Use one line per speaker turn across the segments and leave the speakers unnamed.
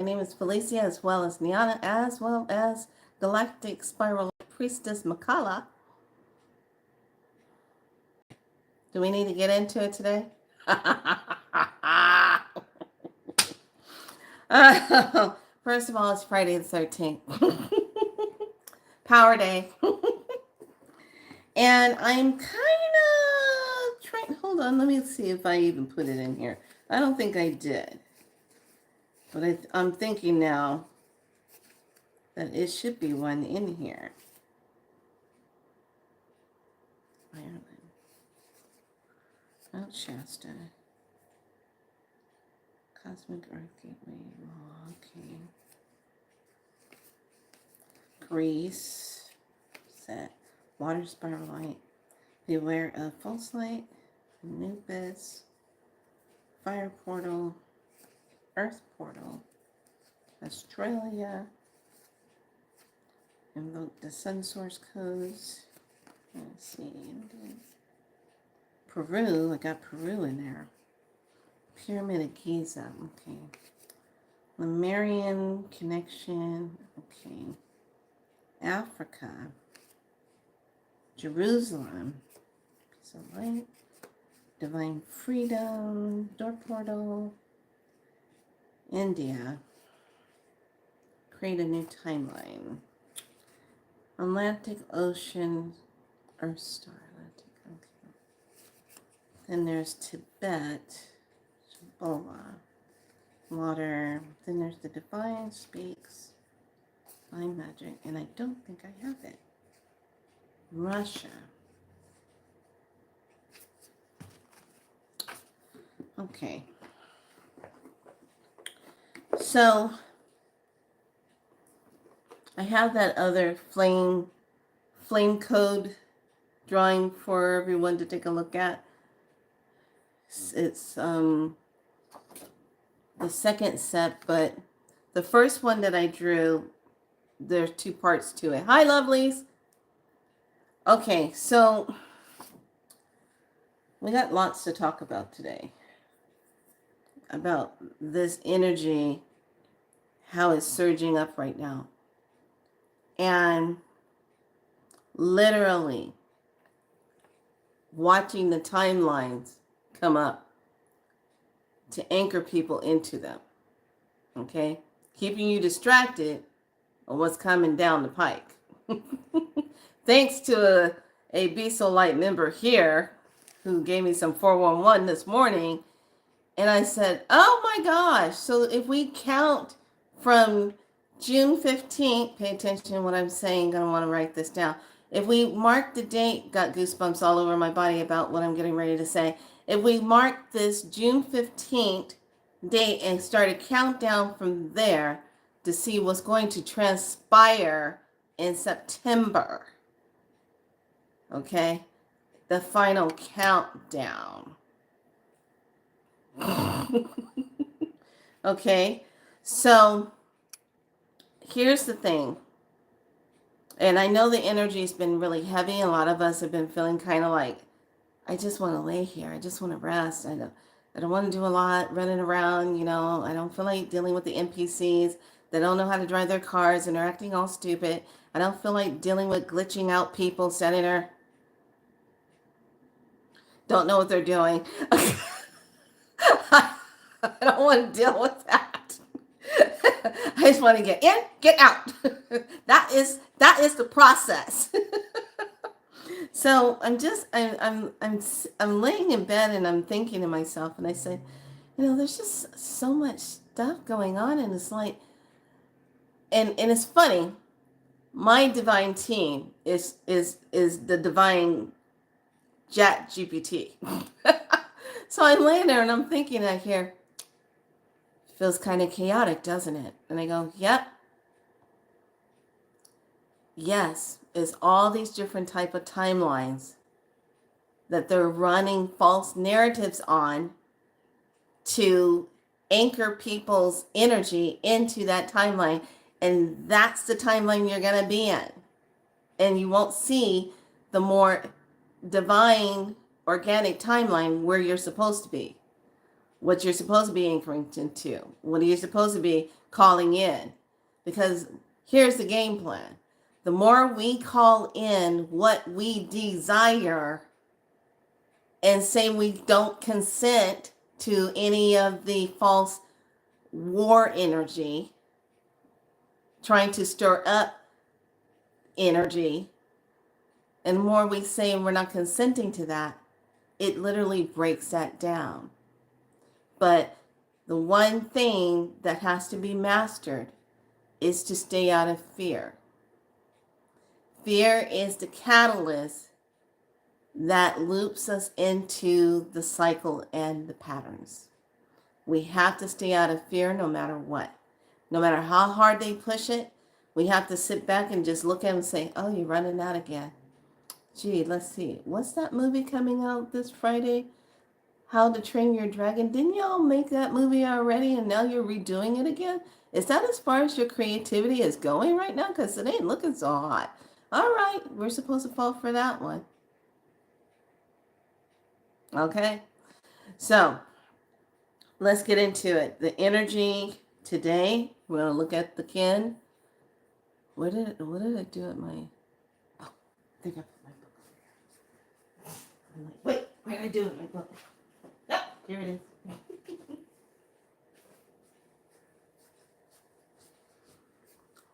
My name is Felicia, as well as Niana, as well as Galactic Spiral Priestess Makala. Do we need to get into it today? First of all, it's Friday the 13th. Power Day. And I'm kind of trying. Hold on, let me see if I even put it in here. I don't think I did. But I'm thinking now that it should be one in here. Ireland. Mount Shasta. Cosmic Earth Gateway. Oh, okay. Greece. Set. Water Spiral Light. Beware of False Light. Anubis. Fire Portal. Earth Portal. Australia. Invoke the Sun Source codes. Let's see. Peru. I got Peru in there. Pyramid of Giza. Okay. Lemurian connection. Okay. Africa. Jerusalem. Piece of light. Divine freedom. Door portal. India. Create a new timeline. Atlantic Ocean. Earth Star. Atlantic. Okay. Then there's Tibet. Ebola. Water. Then there's the Divine Speaks. Divine Magic. And I don't think I have it. Russia. Okay. So I have that other flame code drawing for everyone to take a look at. It's the second set, but the first one that I drew, there's two parts to it. Hi, lovelies. Okay, so we got lots to talk about today. About this energy, how it's surging up right now. And literally watching the timelines come up to anchor people into them. Okay? Keeping you distracted on what's coming down the pike. Thanks to a Be So Light member here who gave me some 411 this morning. And I said, oh my gosh. So if we count from June 15th, pay attention to what I'm saying. Gonna want to write this down. If we mark the date, got goosebumps all over my body about what I'm getting ready to say. If we mark this June 15th date and start a countdown from there to see what's going to transpire in September. Okay? The final countdown. Okay? So here's the thing. And I know the energy's been really heavy. A lot of us have been feeling kind of like, I just want to lay here. I just want to rest. I don't want to do a lot running around, you know. I don't feel like dealing with the NPCs that don't know how to drive their cars and are acting all stupid. I don't feel like dealing with glitching out people standing there. Don't know what they're doing. I don't want to deal with that. I just want to get in, get out. That is the process. So I'm laying in bed and I'm thinking to myself, and I said, you know, there's just so much stuff going on, and it's like, and it's funny. My divine team is the divine Chat GPT. So I'm laying there and I'm thinking, I hear, feels kind of chaotic, doesn't it? And I go, yep. Yes, it's all these different type of timelines that they're running false narratives on to anchor people's energy into that timeline. And that's the timeline you're going to be in. And you won't see the more divine, organic timeline where you're supposed to be. What you're supposed to be anchoring into. What are you supposed to be calling in. Because here's the game plan. The more we call in what we desire and say we don't consent to any of the false war energy, trying to stir up energy, and the more we say we're not consenting to that, it literally breaks that down. But the one thing that has to be mastered is to stay out of fear. Fear is the catalyst that loops us into the cycle and the patterns. We have to stay out of fear no matter what. No matter how hard they push it, we have to sit back and just look at them and say, oh, you're running out again. Gee, let's see. What's that movie coming out this Friday? How to Train Your Dragon. Didn't y'all make that movie already and now you're redoing it again? Is that as far as your creativity is going right now? Because it ain't looking so hot. All right, we're supposed to fall for that one. Okay, so let's get into it. The energy today, we're going to look at the kin. What did I do at my... Oh, I think I put my book over here. I'm like, wait, where did I do it? My book. Yep, here it is.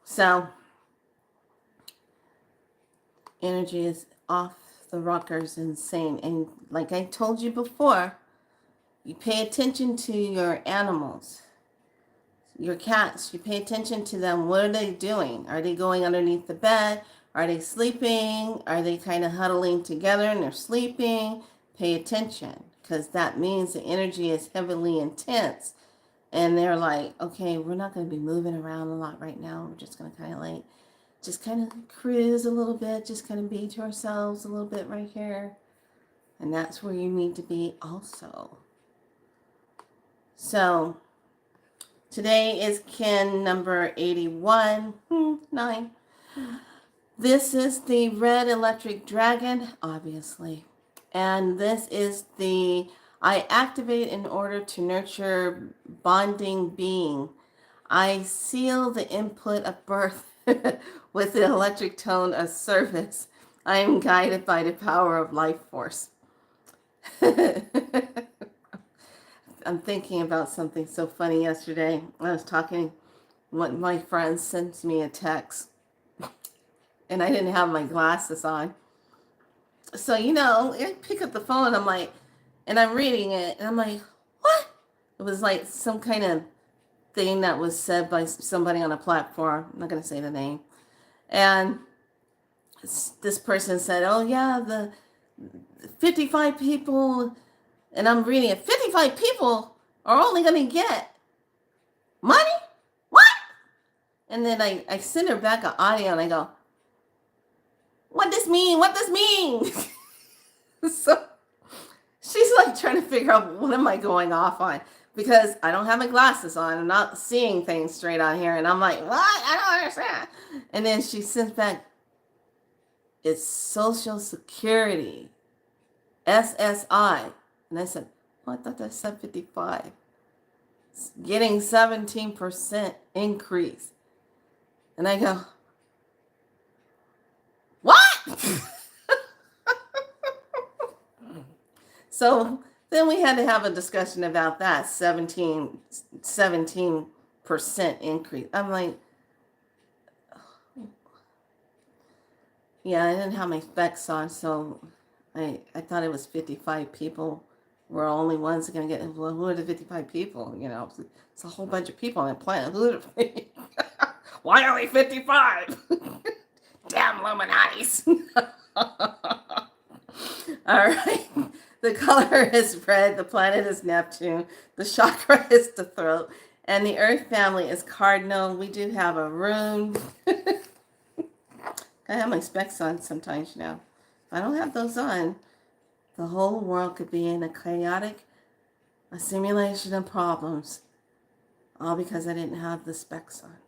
So, energy is off the rockers, insane. And like I told you before, you pay attention to your animals, your cats. You pay attention to them. What are they doing? Are they going underneath the bed? Are they sleeping? Are they kind of huddling together and they're sleeping? Pay attention, because that means the energy is heavily intense. And they're like, okay, we're not going to be moving around a lot right now. We're just going to kind of like, just kind of cruise a little bit, just kind of be to ourselves a little bit right here. And that's where you need to be also. So today is kin number 81, 9. This is the red electric dragon, obviously. And this is the I activate in order to nurture bonding being. I seal the input of birth with the electric tone of service. I am guided by the power of life force. I'm thinking about something so funny yesterday. I was talking, one of my friends sent me a text, and I didn't have my glasses on. So, I pick up the phone, I'm like, and I'm reading it, and I'm like, what? It was like some kind of thing that was said by somebody on a platform. I'm not going to say the name. And this person said, oh, yeah, the 55 people, and I'm reading it, 55 people are only going to get money? What? And then I send her back an audio, and I go, what does mean? What does mean? So she's like trying to figure out what am I going off on, because I don't have my glasses on. I'm not seeing things straight on here. And I'm like, what? I don't understand. And then she sends back, it's Social Security, SSI. And I said, oh, I thought that said 55. It's getting 17% increase. And I go, what? So then we had to have a discussion about that 17% increase. I'm like, yeah, I didn't have my specs on, so I thought it was 55 people were only ones going to get. Well, who are the 55 people? It's a whole bunch of people on the planet. Why only 55? Damn Illuminatis. All right. The color is red. The planet is Neptune. The chakra is the throat. And the earth family is cardinal. We do have a rune. I have my specs on sometimes, If I don't have those on, the whole world could be in a simulation of problems. All because I didn't have the specs on.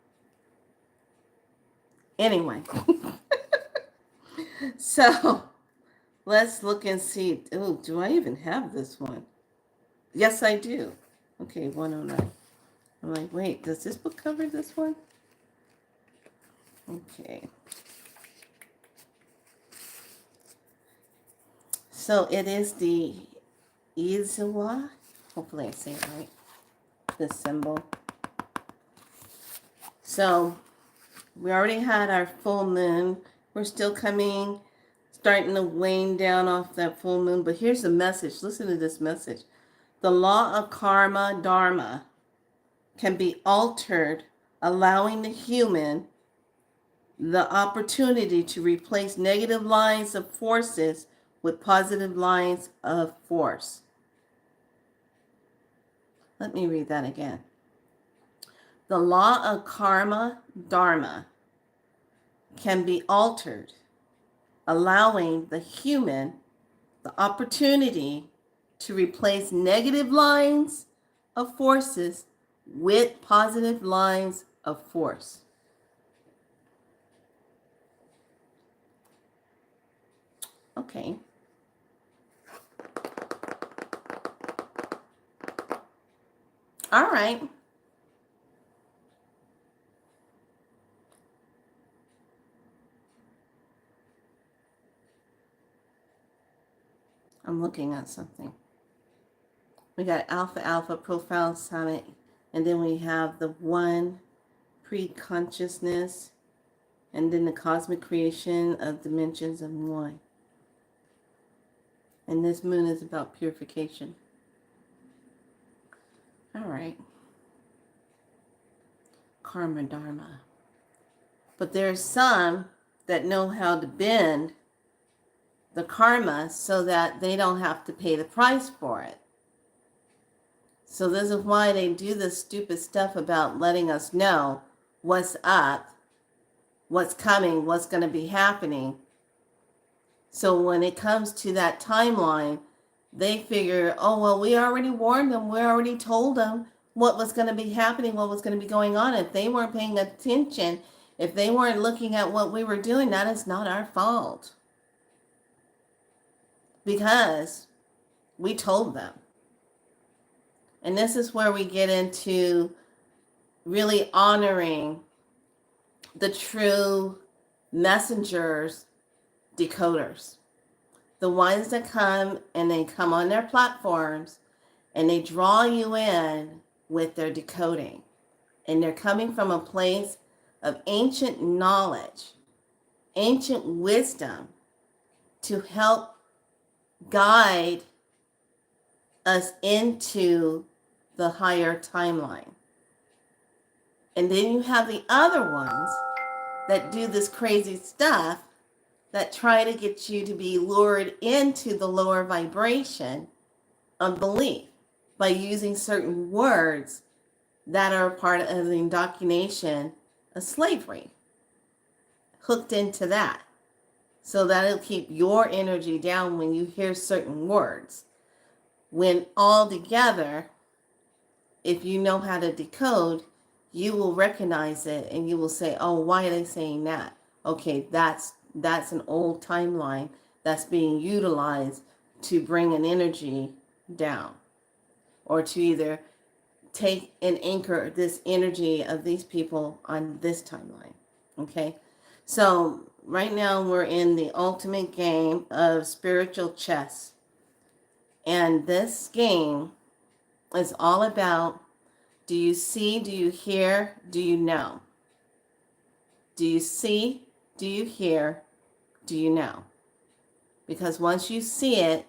Anyway. So let's look and see. Oh, do I even have this one? Yes, I do. Okay, 109. I'm like, wait, does this book cover this one? Okay. So it is the Izawa. Hopefully I say it right. This symbol. So we already had our full moon. We're still starting to wane down off that full moon. But here's the message. Listen to this message. The law of karma, dharma, can be altered, allowing the human the opportunity to replace negative lines of forces with positive lines of force. Let me read that again. The law of karma, dharma, can be altered, allowing the human the opportunity to replace negative lines of forces with positive lines of force. Okay. All right. I'm looking at something. We got Alpha Alpha Profound Summit, and then we have the One Pre-Consciousness, and then the Cosmic Creation of Dimensions of One. And this moon is about purification. All right. Karma Dharma. But there's some that know how to bend the karma so that they don't have to pay the price for it. So this is why they do this stupid stuff about letting us know what's up, what's coming, what's going to be happening. So when it comes to that timeline, they figure, oh, well, we already warned them. We already told them what was going to be happening, what was going to be going on. If they weren't paying attention, if they weren't looking at what we were doing, that is not our fault. Because we told them. And this is where we get into really honoring the true messengers, decoders. The ones that come and they come on their platforms and they draw you in with their decoding. And they're coming from a place of ancient knowledge, ancient wisdom to help guide us into the higher timeline. And then you have the other ones that do this crazy stuff that try to get you to be lured into the lower vibration of belief by using certain words that are part of the indoctrination of slavery. Hooked into that. So that it'll keep your energy down when you hear certain words. When all together, if you know how to decode, you will recognize it and you will say, oh, why are they saying that? Okay, that's an old timeline that's being utilized to bring an energy down, or to either take and anchor this energy of these people on this timeline. Okay, so right now we're in the ultimate game of spiritual chess. And this game is all about, do you see, do you hear, do you know? Do you see, do you hear, do you know? Because once you see it,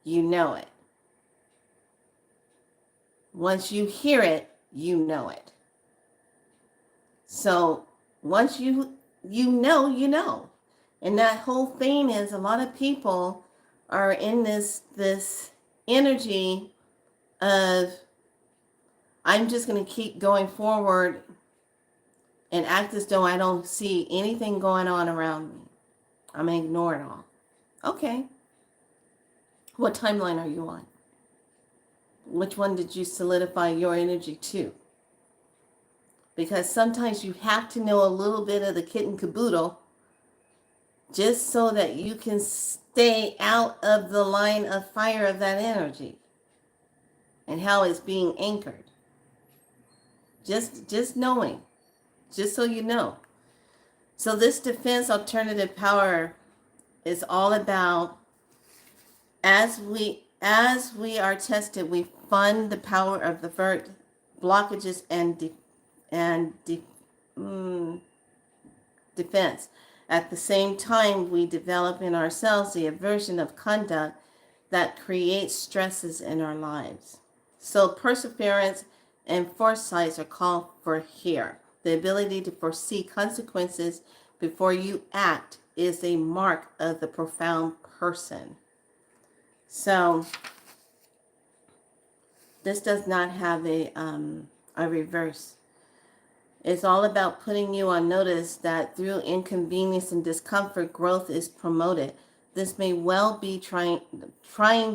you know it. Once you hear it, you know it. So once you know. And that whole thing is, a lot of people are in this energy of, I'm just going to keep going forward and act as though I don't see anything going on around me. I'm going to ignore it all. Okay. What timeline are you on? Which one did you solidify your energy to? Because sometimes you have to know a little bit of the kit and caboodle just so that you can stay out of the line of fire of that energy and how it's being anchored. Just knowing, just so you know. So this defense alternative power is all about, as we are tested, we fund the power of the blockages and defense. At the same time, we develop in ourselves the aversion of conduct that creates stresses in our lives. So perseverance and foresight are called for here. The ability to foresee consequences before you act is a mark of the profound person. So this does not have a reverse. It's all about putting you on notice that through inconvenience and discomfort, growth is promoted. This may well be trying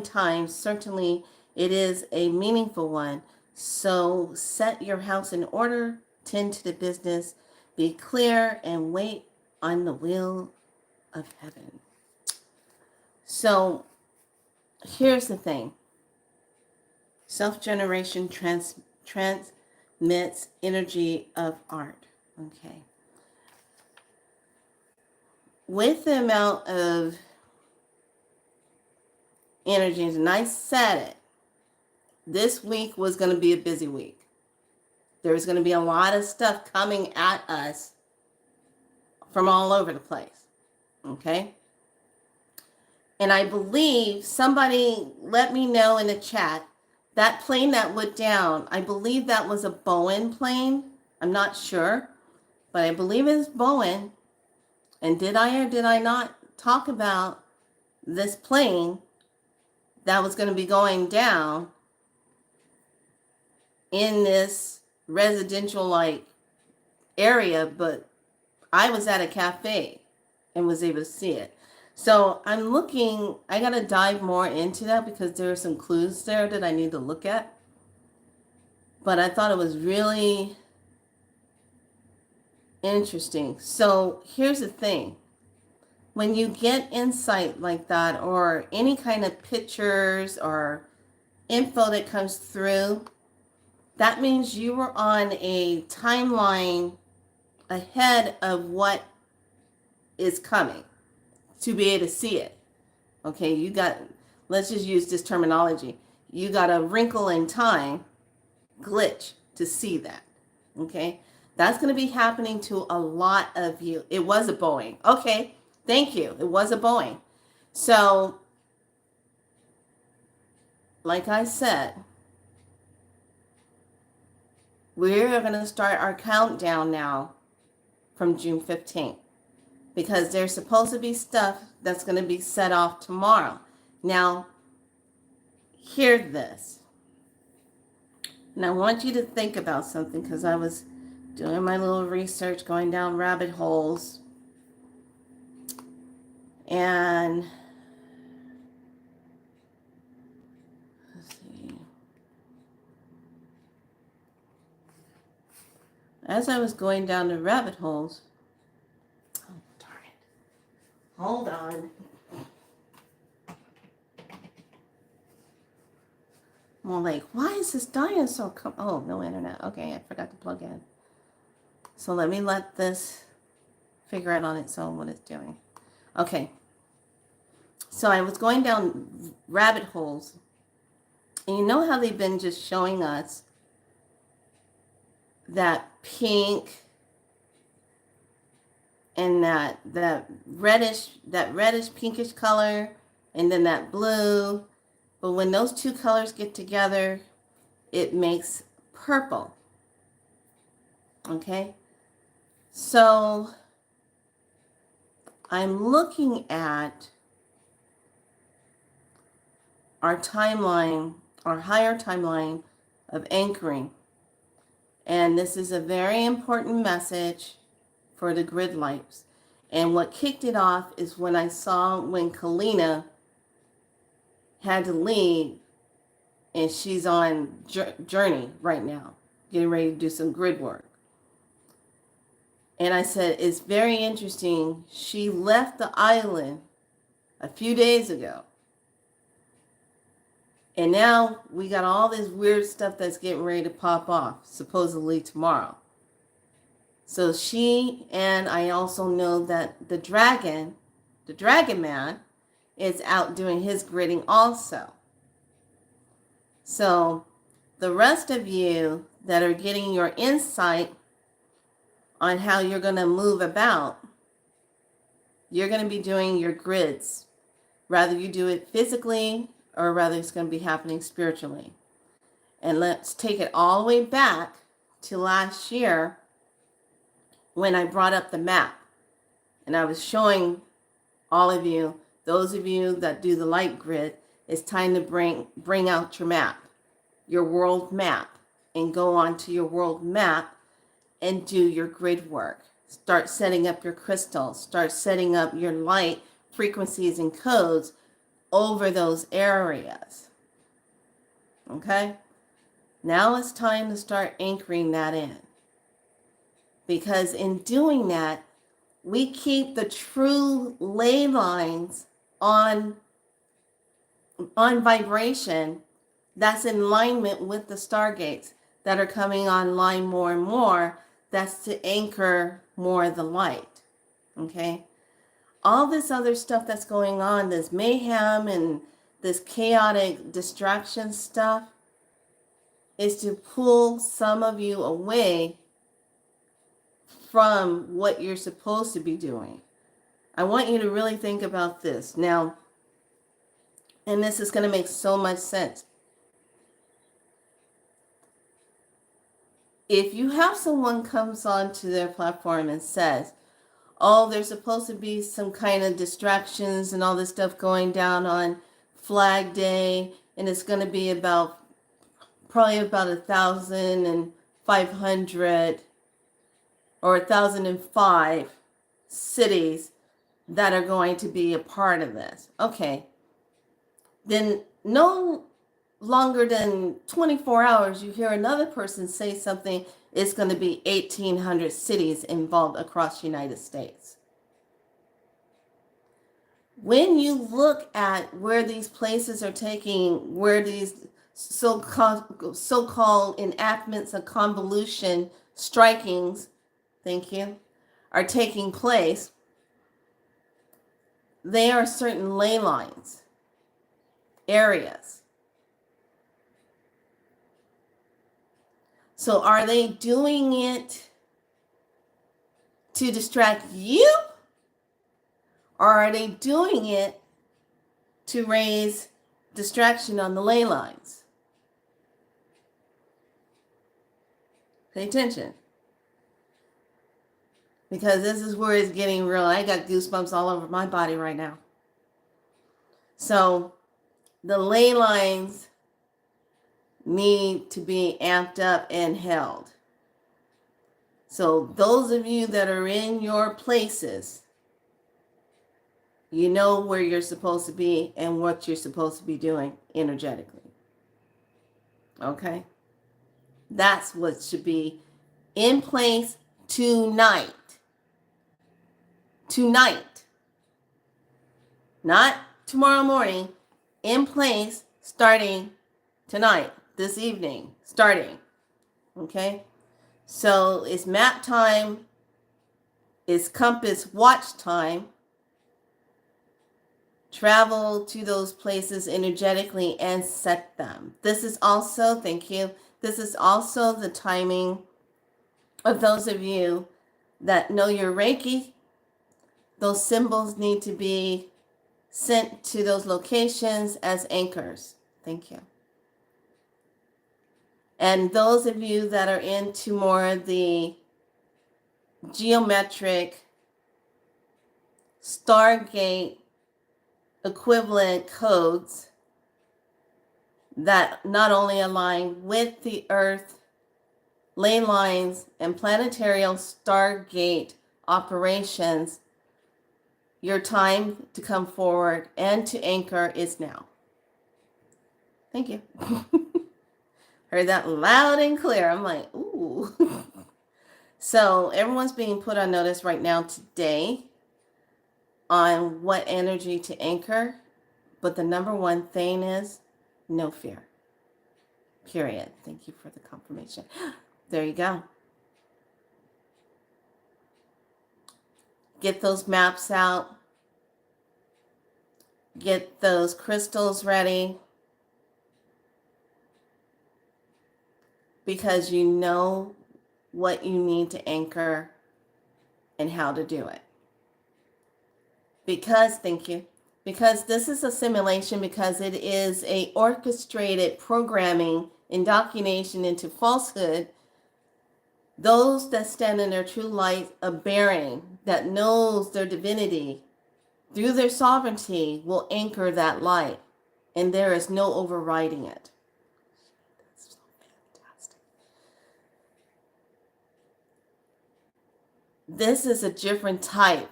times. Certainly, it is a meaningful one. So set your house in order, tend to the business, be clear, and wait on the will of heaven. So here's the thing. Self-generation transmits energy of art. Okay. With the amount of energy, and I said it, this week was going to be a busy week. There's going to be a lot of stuff coming at us from all over the place. Okay? And I believe somebody let me know in the chat, that plane that went down, I believe that was a Boeing plane. I'm not sure, but I believe it's Boeing. And did I or did I not talk about this plane that was going to be going down in this residential like area? But I was at a cafe and was able to see it. So I'm looking, I got to dive more into that because there are some clues there that I need to look at. But I thought it was really interesting. So here's the thing. When you get insight like that, or any kind of pictures or info that comes through, that means you were on a timeline ahead of what is coming to be able to see it. Okay, you got, let's just use this terminology. You got a wrinkle in time glitch to see that. Okay, that's going to be happening to a lot of you. It was a Boeing. Okay, thank you. It was a Boeing. So, like I said, we're going to start our countdown now from June 15th. Because there's supposed to be stuff that's going to be set off tomorrow. Now, hear this. And I want you to think about something, because I was doing my little research, going down rabbit holes. And let's see. As I was going down the rabbit holes, hold on. I'm like, why is this dinosaur come? Oh, no internet. Okay, I forgot to plug in. So let me let this figure out on its own what it's doing. Okay. So I was going down rabbit holes. And you know how they've been just showing us that pink and that reddish pinkish color, and then that blue. But when those two colors get together, it makes purple. Okay? So I'm looking at our timeline, our higher timeline of anchoring. And this is a very important message for the grid lights. And what kicked it off is when I saw when Kalina had to leave, and she's on journey right now, getting ready to do some grid work. And I said, it's very interesting. She left the island a few days ago. And now we got all this weird stuff that's getting ready to pop off, supposedly tomorrow. So she, and I also know that the dragon man, is out doing his gridding also. So the rest of you that are getting your insight on how you're going to move about, you're going to be doing your grids. Rather you do it physically or rather it's going to be happening spiritually. And let's take it all the way back to last year when I brought up the map. And I was showing all of you, those of you that do the light grid, it's time to bring out your map, your world map, and go on to your world map and do your grid work. Start setting up your crystals, start setting up your light frequencies and codes over those areas. Okay? Now it's time to start anchoring that in. Because in doing that, we keep the true ley lines on vibration that's in alignment with the stargates that are coming online more and more. That's to anchor more of the light. Okay? All this other stuff that's going on, this mayhem and this chaotic distraction stuff, is to pull some of you away from what you're supposed to be doing. I want you to really think about this. Now, and this is going to make so much sense. If you have someone comes onto their platform and says, oh, there's supposed to be some kind of distractions and all this stuff going down on Flag Day, and it's going to be probably about 1,500 or 1,005 cities that are going to be a part of this. Okay. Then no longer than 24 hours, you hear another person say something, it's going to be 1,800 cities involved across the United States. When you look at where these places are taking, where these so-called enactments of convolution strikings, thank you, are taking place, there are certain ley lines, areas. So are they doing it to distract you? Or are they doing it to raise distraction on the ley lines? Pay attention. Because this is where it's getting real. I got goosebumps all over my body right now. So the ley lines need to be amped up and held. So those of you that are in your places, you know where you're supposed to be and what you're supposed to be doing energetically. Okay? That's what should be in place tonight. Tonight. Not tomorrow morning. In place starting tonight, this evening, starting. Okay? So it's map time. It's compass watch time. Travel to those places energetically and set them. This is also, thank you, this is also the timing of those of you that know your Reiki. Those symbols need to be sent to those locations as anchors. Thank you. And those of you that are into more of the geometric Stargate equivalent codes that not only align with the Earth ley lines and planetary Stargate operations, your time to come forward and to anchor is now. Thank you. Heard that loud and clear. I'm like, ooh. So everyone's being put on notice right now today on what energy to anchor. But the number one thing is no fear. Period. Thank you for the confirmation. There you go. Get those maps out. Get those crystals ready. Because you know what you need to anchor and how to do it. Thank you. Because this is a simulation, because it is a orchestrated programming, indoctrination into falsehood. Those that stand in their true light of bearing, that knows their divinity, through their sovereignty, will anchor that light. And there is no overriding it. That's so fantastic. This is a different type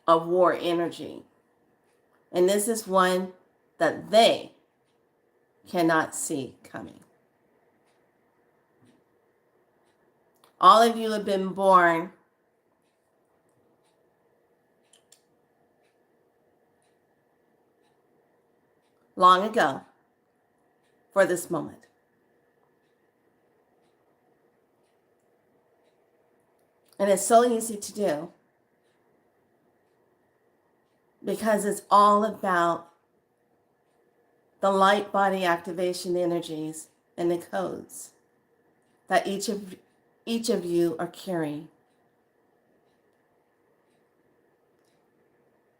of war energy. And this is one that they cannot see coming. All of you have been born long ago for this moment. And it's so easy to do because it's all about the light body activation energies and the codes that each of you are carrying.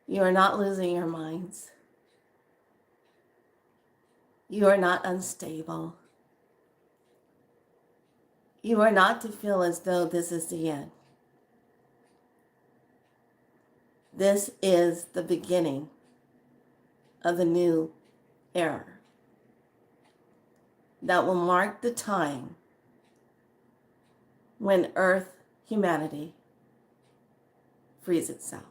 You are not losing your minds. You are not unstable. You are not to feel as though this is the end. This is the beginning of the new era that will mark the time when Earth, humanity, frees itself.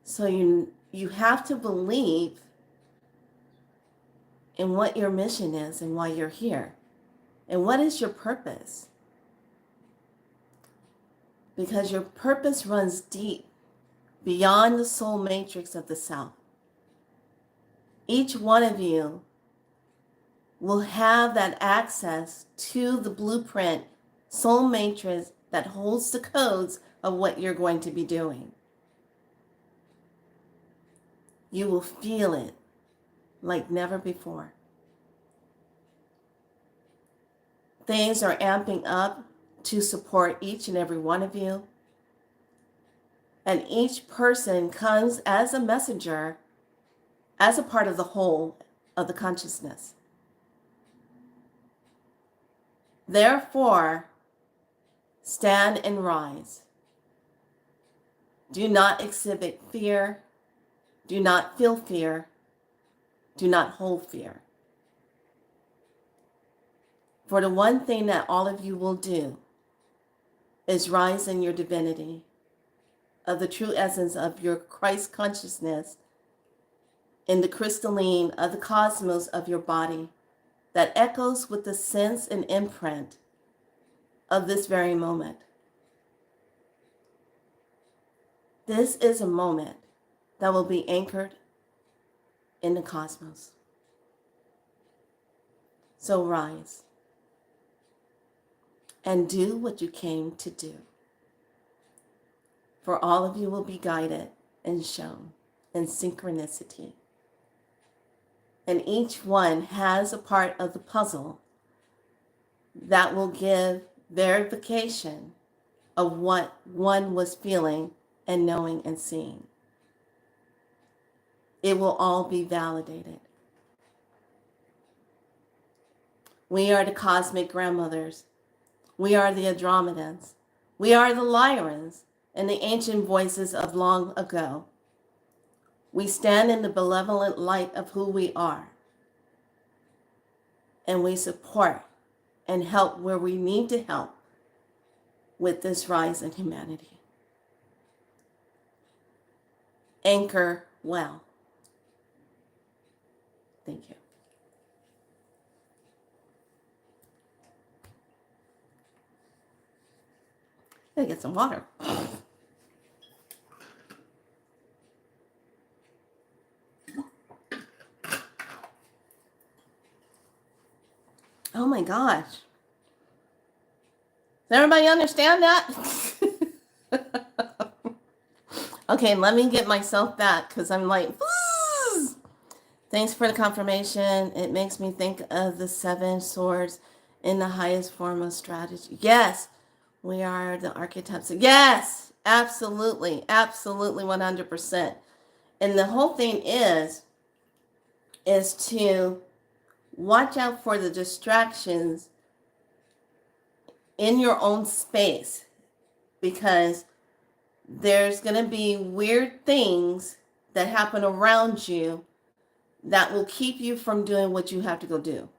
So you have to believe in what your mission is and why you're here. And what is your purpose? Because your purpose runs deep beyond the soul matrix of the self. Each one of you will have that access to the blueprint soul matrix that holds the codes of what you're going to be doing. You will feel it like never before. Things are amping up to support each and every one of you. And each person comes as a messenger, as a part of the whole of the consciousness. Therefore, stand and rise. Do not exhibit fear. Do not feel fear. Do not hold fear. For the one thing that all of you will do is rise in your divinity of the true essence of your Christ consciousness in the crystalline of the cosmos of your body that echoes with the sense and imprint of this very moment. This is a moment that will be anchored in the cosmos. So rise and do what you came to do. For all of you will be guided and shown in synchronicity. And each one has a part of the puzzle that will give verification of what one was feeling and knowing and seeing. It will all be validated. We are the cosmic grandmothers. We are the Andromedans. We are the Lyrans and the ancient voices of long ago. We stand in the benevolent light of who we are. And we support and help where we need to help with this rise in humanity. Anchor well. Thank you. Gotta get some water. my gosh. Does everybody understand that? Okay, let me get myself back because I'm like, "Whoosh." Thanks for the confirmation. It makes me think of the 7 swords in the highest form of strategy. Yes, we are the archetypes. Yes, absolutely. Absolutely 100%. And the whole thing is to watch out for the distractions in your own space, because there's going to be weird things that happen around you that will keep you from doing what you have to go do.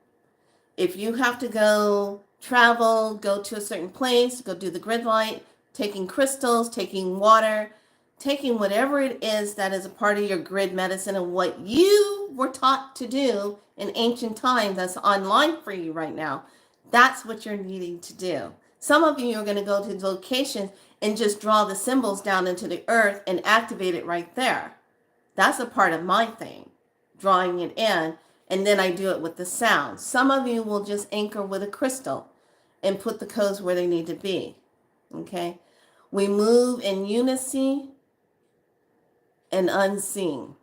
If you have to go travel, go to a certain place, go do the grid light, taking crystals, taking water, taking whatever it is that is a part of your grid medicine and what you were taught to do in ancient times that's online for you right now, that's what you're needing to do. Some of you are going to go to locations and just draw the symbols down into the earth and activate it right there. That's a part of my thing, drawing it in, and then I do it with the sound. Some of you will just anchor with a crystal and put the codes where they need to be. Okay? We move in unison and unseen.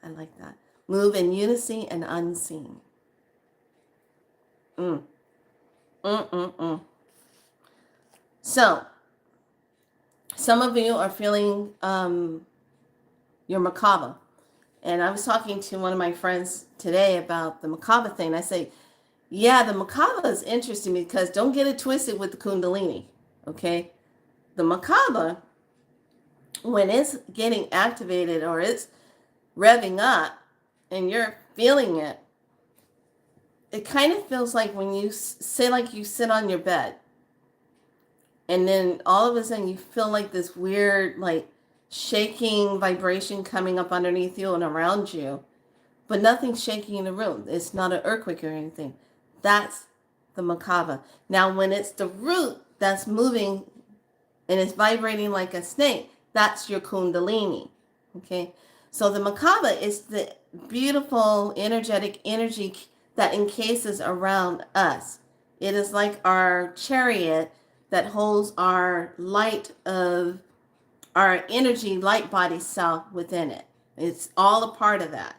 I like that. Move in unison and unseen. So, some of you are feeling your Merkaba. And I was talking to one of my friends today about the Merkaba thing. I say, yeah, the Merkaba is interesting because don't get it twisted with the Kundalini, okay? The Merkaba, when it's getting activated or it's revving up and you're feeling it, it kind of feels like when you sit on your bed and then all of a sudden you feel like this weird, like, shaking vibration coming up underneath you and around you, but nothing's shaking in the room. It's not an earthquake or anything. That's the Merkaba. Now, when it's the root that's moving and it's vibrating like a snake, that's your Kundalini. Okay? So the Merkaba is the beautiful energetic energy that encases around us. It is like our chariot that holds our light of our energy light body self within it. It's all a part of that.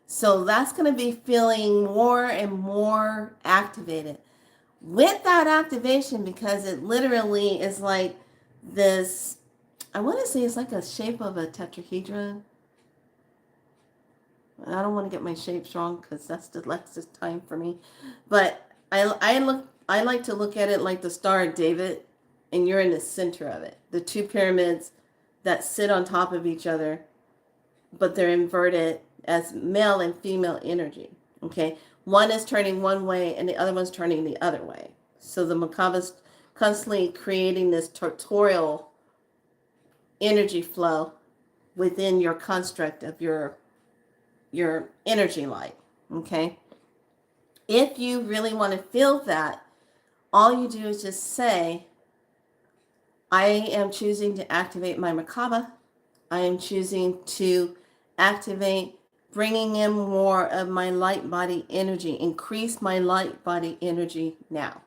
So that's going to be feeling more and more activated. With that activation, because it literally is like this, I want to say it's like a shape of a tetrahedron. I don't want to get my shapes wrong because that's the Lexus time for me. But I like to look at it like the Star of David, and you're in the center of it. The 2 pyramids that sit on top of each other, but they're inverted as male and female energy. Okay, one is turning one way and the other one's turning the other way. So the Merkaba's constantly creating this tutorial energy flow within your construct of your energy light. Okay, if you really want to feel that, all you do is just say, I am choosing to activate my Merkaba. I am choosing to activate, bringing in more of my light body energy. Increase my light body energy now.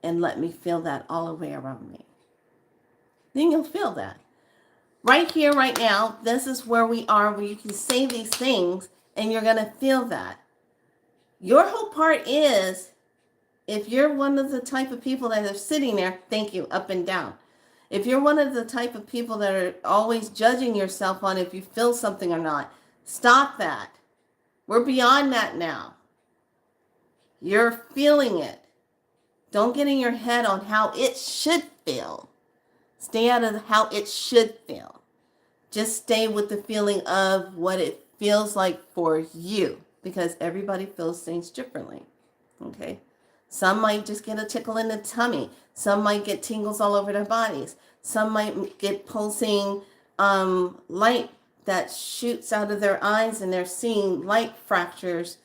And let me feel that all the way around me. Then you'll feel that. Right here, right now, this is where we are, where you can say these things and you're going to feel that. Your whole part is, if you're one of the type of people that are sitting there, thank you, up and down. If you're one of the type of people that are always judging yourself on if you feel something or not, stop that. We're beyond that now. You're feeling it. Don't get in your head on how it should feel. Stay out of how it should feel. Just stay with the feeling of what it feels like for you, because everybody feels things differently. Okay? Some might just get a tickle in the tummy. Some might get tingles all over their bodies. Some might get pulsing light that shoots out of their eyes and they're seeing light fractures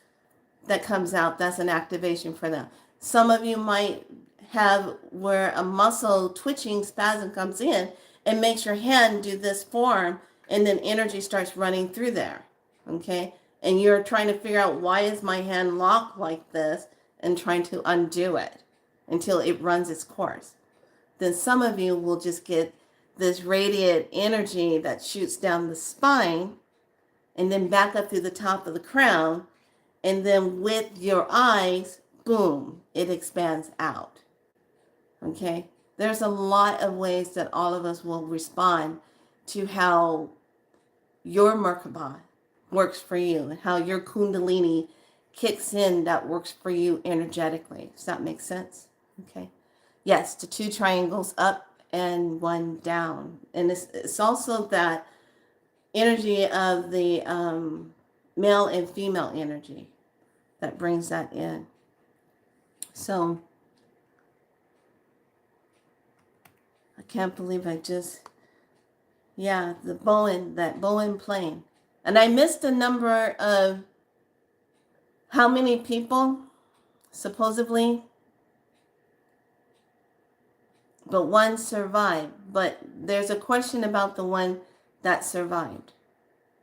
that comes out. That's an activation for them. Some of you might have where a muscle twitching spasm comes in and makes your hand do this form, and then energy starts running through there. Okay? and you're trying to figure out, why is my hand locked like this, and trying to undo it until it runs its course. Then some of you will just get this radiant energy that shoots down the spine and then back up through the top of the crown. And then with your eyes, boom, it expands out. Okay? There's a lot of ways that all of us will respond to how your Merkaba works for you and how your Kundalini kicks in that works for you energetically. Does that make sense? Okay. Yes, the 2 triangles up and 1 down. And it's also that energy of the male and female energy that brings that in. So I can't believe that Bowen plane. And I missed the number of how many people, supposedly, but one survived. But there's a question about the one that survived.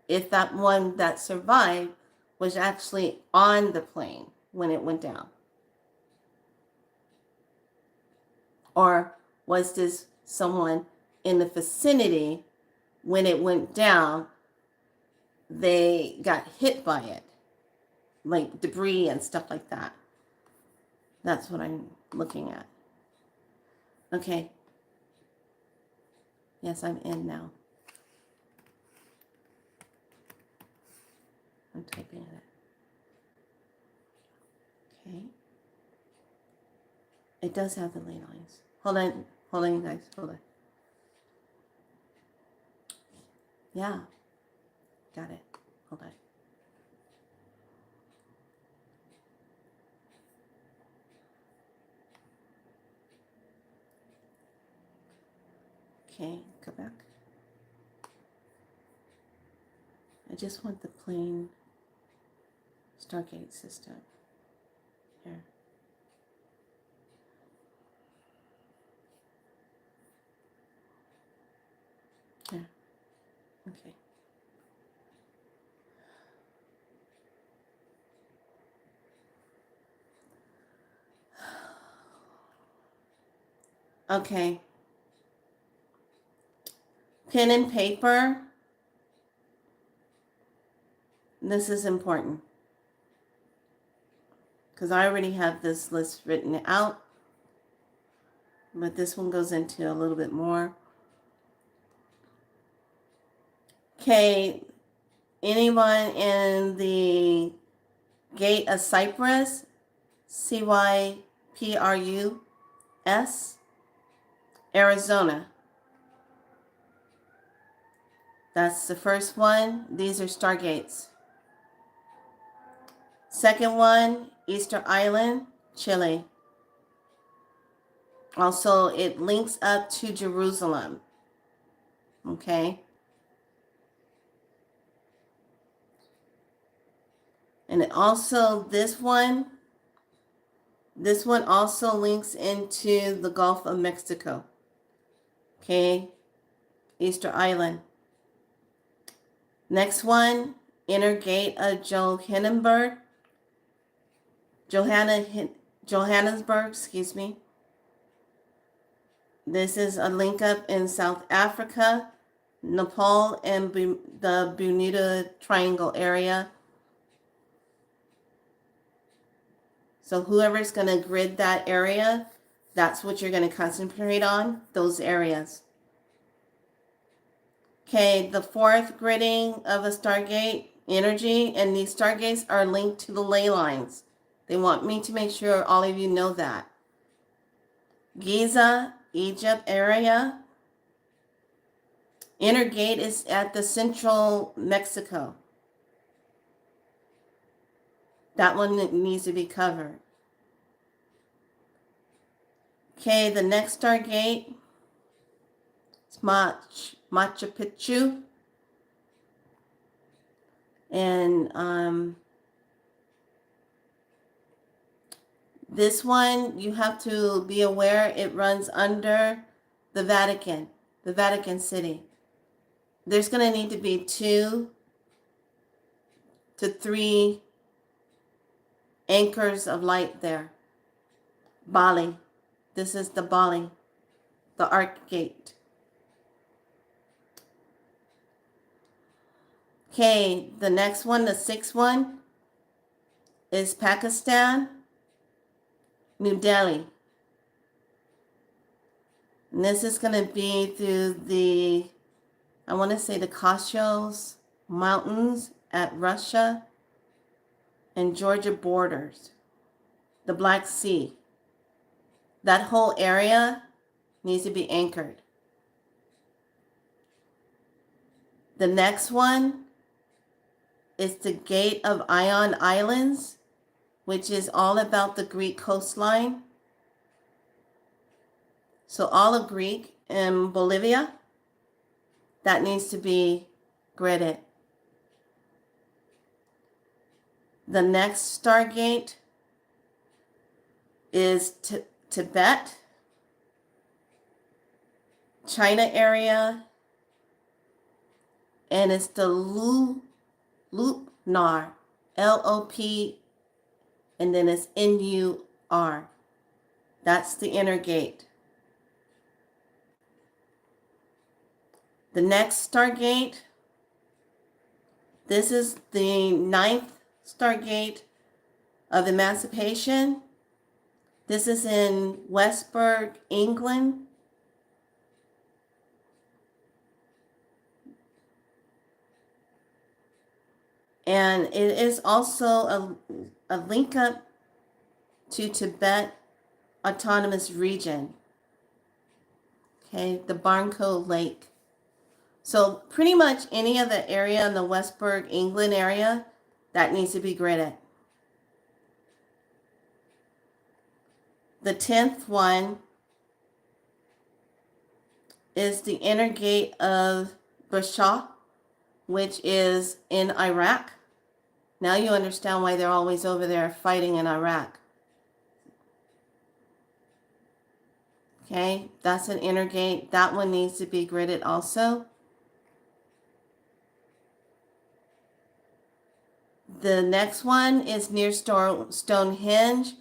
If that one that survived was actually on the plane when it went down. Or was this someone in the vicinity when it went down, they got hit by it, like debris and stuff like that. That's what I'm looking at. Okay. Yes, I'm in now. I'm typing it. Okay. It does have the ley lines. Hold on, you guys. Hold on. Yeah. Got it. Hold on. Okay, go back. I just want the plain Stargate system. Here. Here. Okay. Okay. Pen and paper. This is important, because I already have this list written out, but this one goes into a little bit more. Okay, anyone in the Gate of Cyprus, CYPRUS, Arizona. That's the first one. These are stargates. Second one, Easter Island, Chile. Also, it links up to Jerusalem. Okay. And it also, this one also links into the Gulf of Mexico. Okay. Easter Island. Next one, Inner Gate of Johannesburg, excuse me. This is a link up in South Africa, Nepal, and the Bermuda Triangle area. So whoever's going to grid that area, that's what you're going to concentrate on, those areas. Okay, the fourth gridding of a Stargate energy, and these Stargates are linked to the ley lines. They want me to make sure all of you know that. Giza, Egypt area. Inner Gate is at the central Mexico. That one needs to be covered. Okay, the next Stargate is Machu Picchu. And this one, you have to be aware, it runs under the Vatican City. There's going to need to be 2 to 3 anchors of light there. Bali. This is the Bali, the arc gate. Okay, the next one, the 6th one, is Pakistan, New Delhi. And this is going to be through the, I want to say the Caucasus Mountains at Russia and Georgia borders, the Black Sea. That whole area needs to be anchored. The next one is the Gate of Ion Islands, which is all about the Greek coastline. So all of Greek and Bolivia, that needs to be gridded. The next Stargate is Tibet, China area, and it's the Lopnar, L-O-P, and then it's N-U-R. That's the inner gate. The next Stargate, this is the 9th Stargate of Emancipation. This is in Westburg, England. And it is also a link up to Tibet Autonomous Region. Okay, the Barnco Lake. So pretty much any of the area in the Westburg, England area, that needs to be gridded. The 10th one is the inner gate of Bushehr, which is in Iraq. Now you understand why they're always over there fighting in Iraq. Okay, that's an inner gate. That one needs to be gridded also. The next one is near Stonehenge,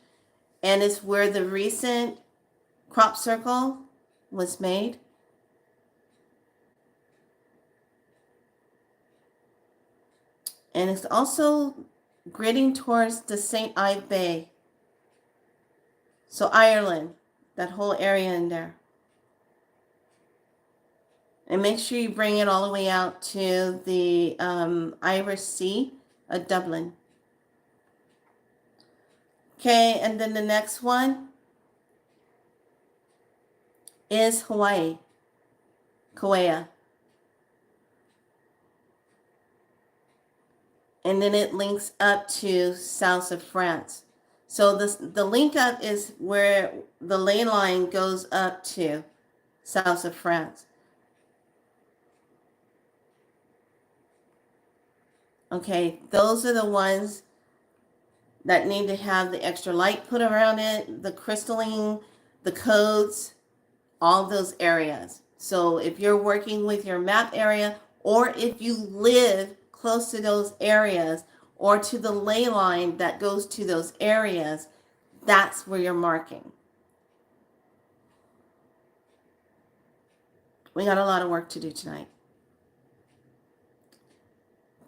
and it's where the recent crop circle was made. And it's also gridding towards the St. Ives Bay. So Ireland, that whole area in there. And make sure you bring it all the way out to the Irish Sea of Dublin. Okay, and then the next one is Hawaii, Kauai. And then it links up to south of France. So the link up is where the ley line goes up to south of France. Okay, those are the ones that need to have the extra light put around it, the crystalline, the codes, all those areas. So if you're working with your map area, or if you live close to those areas, or to the ley line that goes to those areas, that's where you're marking. We got a lot of work to do tonight.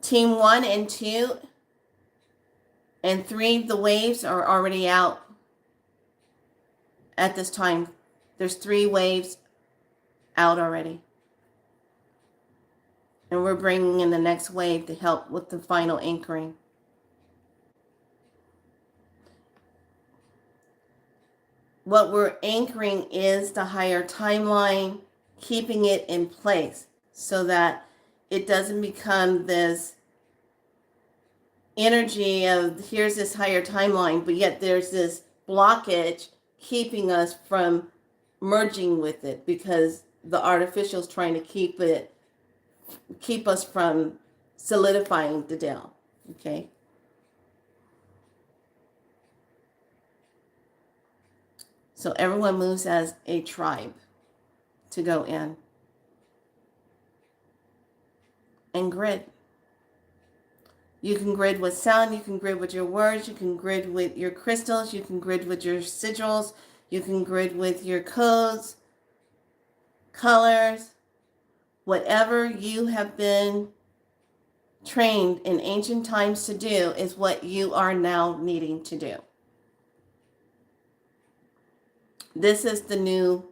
Team 1 and 2 and 3, the waves are already out at this time. There's 3 waves out already. And we're bringing in the next wave to help with the final anchoring. What we're anchoring is the higher timeline, keeping it in place so that it doesn't become this energy of here's this higher timeline, but yet there's this blockage keeping us from merging with it because the artificial is trying to keep us from solidifying the Dell. Okay. So everyone moves as a tribe to go in and grid. You can grid with sound, you can grid with your words, you can grid with your crystals, you can grid with your sigils, you can grid with your codes, colors, whatever you have been trained in ancient times to do is what you are now needing to do. This is the new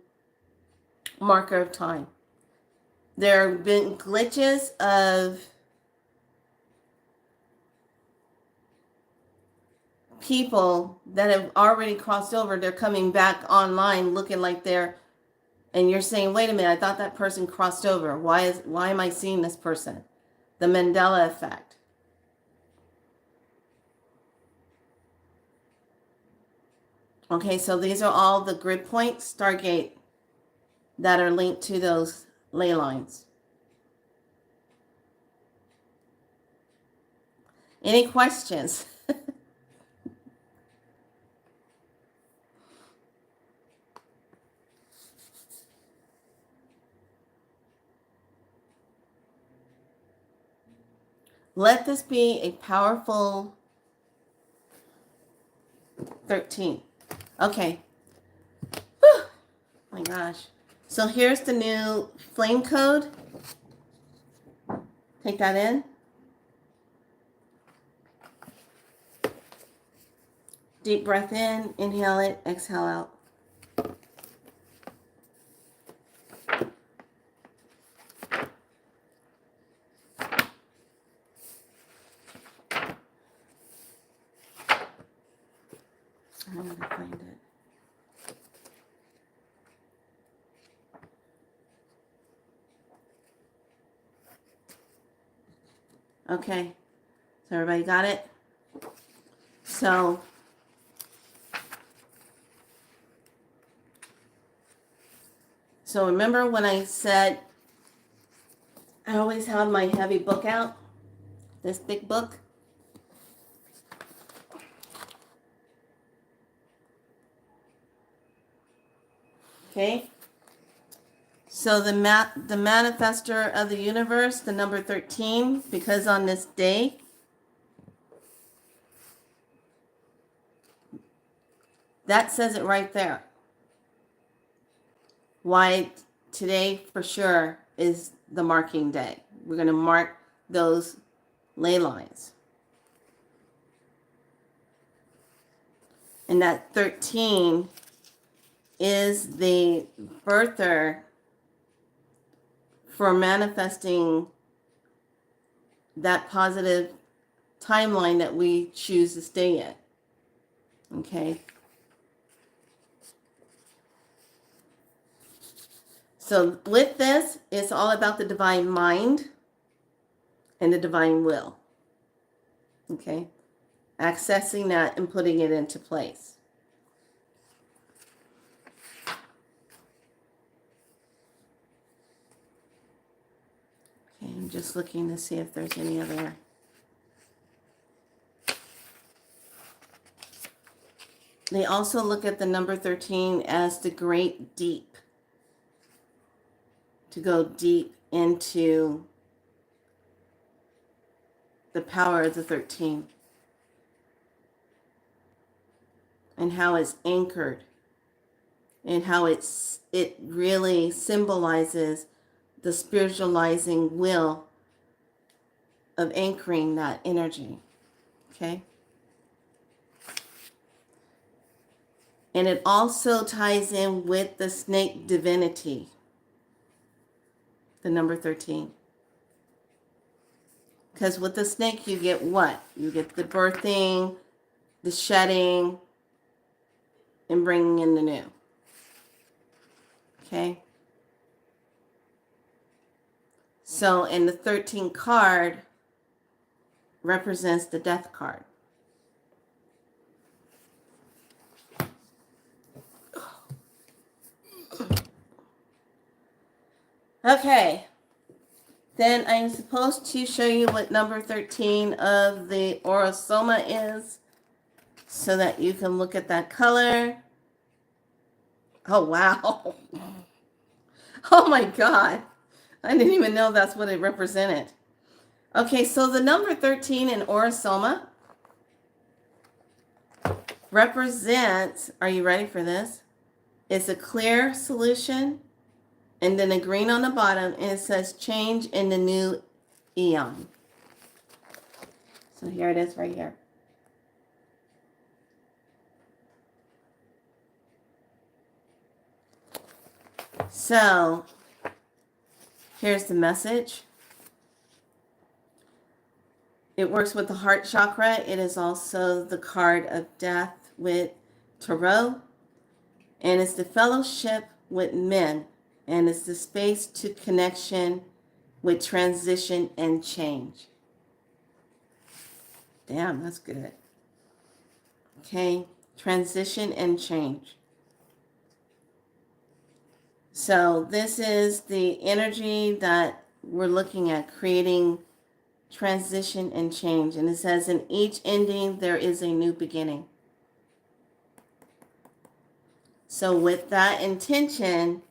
marker of time. There have been glitches of people that have already crossed over. They're coming back online looking like they're, and you're saying, wait a minute, I thought that person crossed over. Why am I seeing this person? The Mandela effect. Okay, so these are all the grid points, Stargate, that are linked to those ley lines. Any questions? Let this be a powerful 13. Okay. Whew. My gosh. So here's the new flame code. Take that in. Deep breath in, inhale it, exhale out. I'm going to find it. Okay, so everybody got it? So remember when I said I always have my heavy book out, this big book? Okay, so the manifestor of the universe, the number 13, because on this day, that says it right there. Why today for sure is the marking day. We're going to mark those ley lines. And that 13 is the birther for manifesting that positive timeline that we choose to stay in. Okay. So with this, it's all about the divine mind and the divine will. Okay. Accessing that and putting it into place. Okay, I'm just looking to see if there's any other. They also look at the number 13 as the great deep. To go deep into the power of the 13. And how it's anchored. And how it really symbolizes the spiritualizing will of anchoring that energy. Okay? And it also ties in with the snake divinity, the number 13. Because with the snake, you get what? You get the birthing, the shedding, and bringing in the new. Okay? So, and the 13 card represents the death card. Okay. Then I'm supposed to show you what number 13 of the Aura-Soma is so that you can look at that color. Oh, wow. Oh, my God. I didn't even know that's what it represented. Okay, so the number 13 in Orosoma represents, are you ready for this? It's a clear solution and then a green on the bottom, and it says change in the new eon. So here it is right here. So here's the message. It works with the heart chakra. It is also the card of death with Tarot. And it's the fellowship with men. And it's the space to connection with transition and change. Damn, that's good. Okay, transition and change. So this is the energy that we're looking at, creating transition and change. And it says, in each ending, there is a new beginning. So with that intention,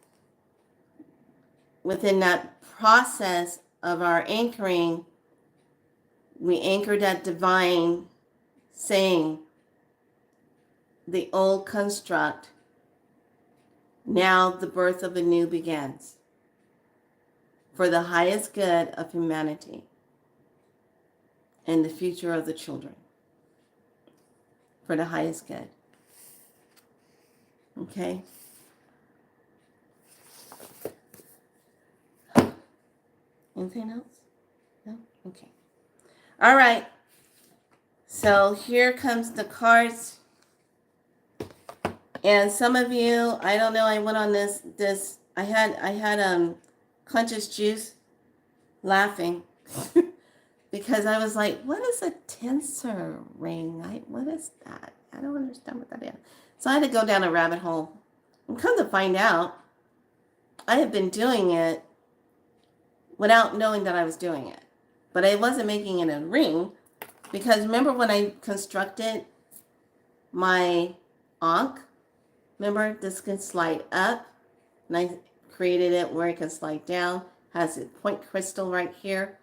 within that process of our anchoring, we anchor that divine saying, the old construct, now the birth of a new begins, for the highest good of humanity and the future of the children, for the highest good. Okay? Anything else? No? Okay. All right. So here comes the cards. And some of you, I don't know, I went on this I had Conscious Juice laughing because I was like, what is a tensor ring? What is that? I don't understand what that is. So I had to go down a rabbit hole. And come to find out, I have been doing it without knowing that I was doing it. But I wasn't making it a ring because remember when I constructed my Ankh? Remember, this can slide up, and I created it where it can slide down. Has a point crystal right here.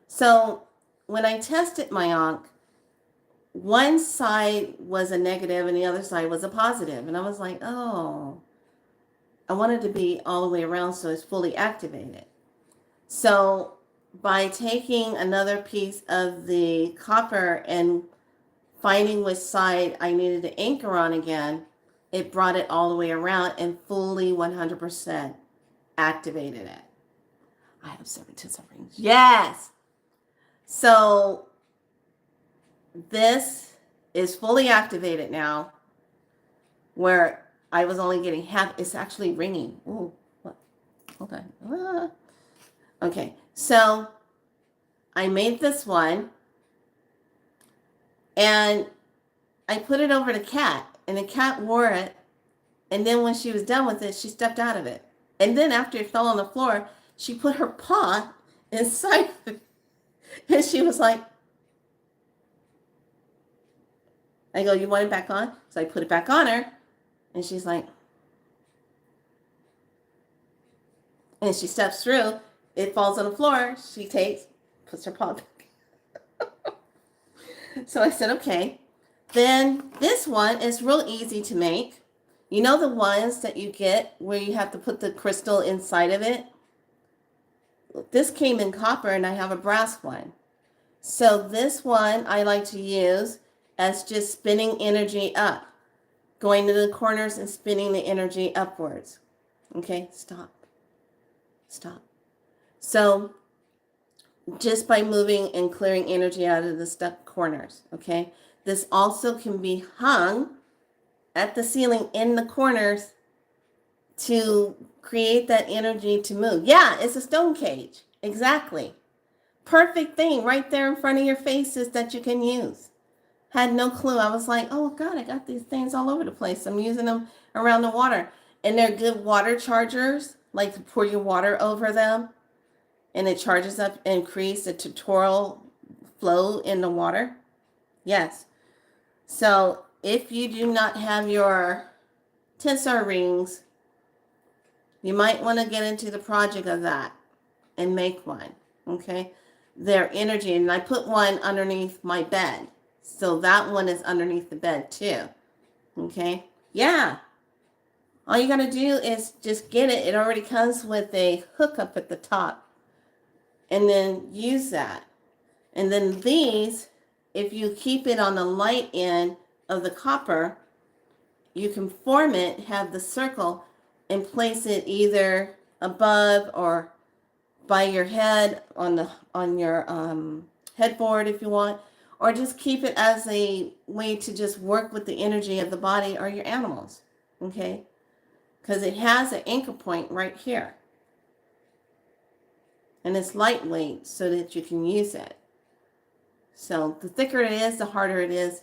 So when I tested my Ankh, one side was a negative and the other side was a positive. And I was like, oh, I wanted to be all the way around so it's fully activated. So by taking another piece of the copper and finding which side I needed to anchor on again, it brought it all the way around and fully 100% activated it. I have 7 tensor rings. Yes. So this is fully activated now, where I was only getting half. It's actually ringing. Ooh, what? Hold on. Okay. So I made this one and I put it over to Kat. And the cat wore it. And then when she was done with it, she stepped out of it. And then after it fell on the floor, she put her paw inside of it. And she was like, I go, you want it back on? So I put it back on her. And she's like, and she steps through. It falls on the floor. She puts her paw back. So I said, okay. Then this one is real easy to make. You know the ones that you get where you have to put the crystal inside of it? This came in copper and I have a brass one. So this one I like to use as just spinning energy up. Going to the corners and spinning the energy upwards. Okay, stop. Stop. So just by moving and clearing energy out of the stuck corners, okay? This also can be hung at the ceiling in the corners to create that energy to move. Yeah, it's a stone cage. Exactly. Perfect thing right there in front of your faces that you can use. Had no clue. I was like, oh God, I got these things all over the place. I'm using them around the water. And they're good water chargers, like to pour your water over them. And it charges up and creates a tutorial flow in the water. Yes. So if you do not have your tensor rings, you might want to get into the project of that and make one. Okay. their energy. And I put one underneath my bed. So that one is underneath the bed too. Okay. Yeah. All you got to do is just get it. It already comes with a hookup at the top. And then use that. And then these, if you keep it on the light end of the copper, you can form it, have the circle, and place it either above or by your head on your headboard if you want, or just keep it as a way to just work with the energy of the body or your animals. Okay, because it has an anchor point right here, and it's lightweight so that you can use it. So the thicker it is, the harder it is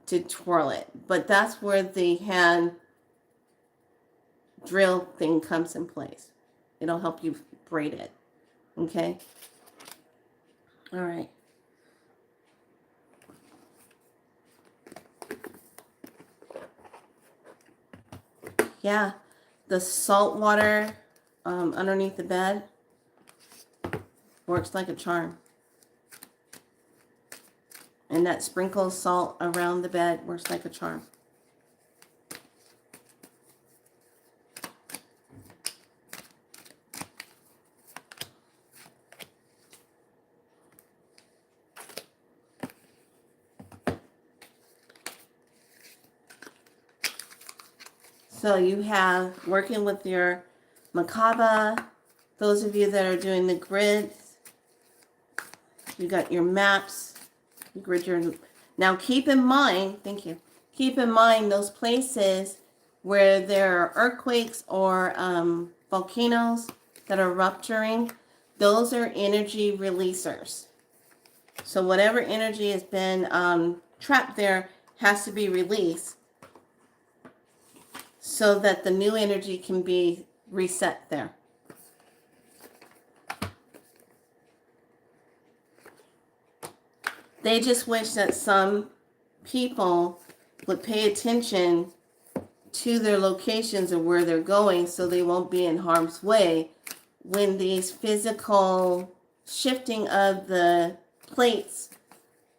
to twirl it. But that's where the hand drill thing comes in place. It'll help you braid it. Okay? All right. Yeah, the salt water underneath the bed works like a charm. And that sprinkle salt around the bed works like a charm. So you have working with your Merkaba, those of you that are doing the grids, you got your maps, you grid your, now keep in mind, thank you, keep in mind those places where there are earthquakes or volcanoes that are rupturing, those are energy releasers. So whatever energy has been trapped there has to be released so that the new energy can be reset there. They just wish that some people would pay attention to their locations and where they're going so they won't be in harm's way when these physical shifting of the plates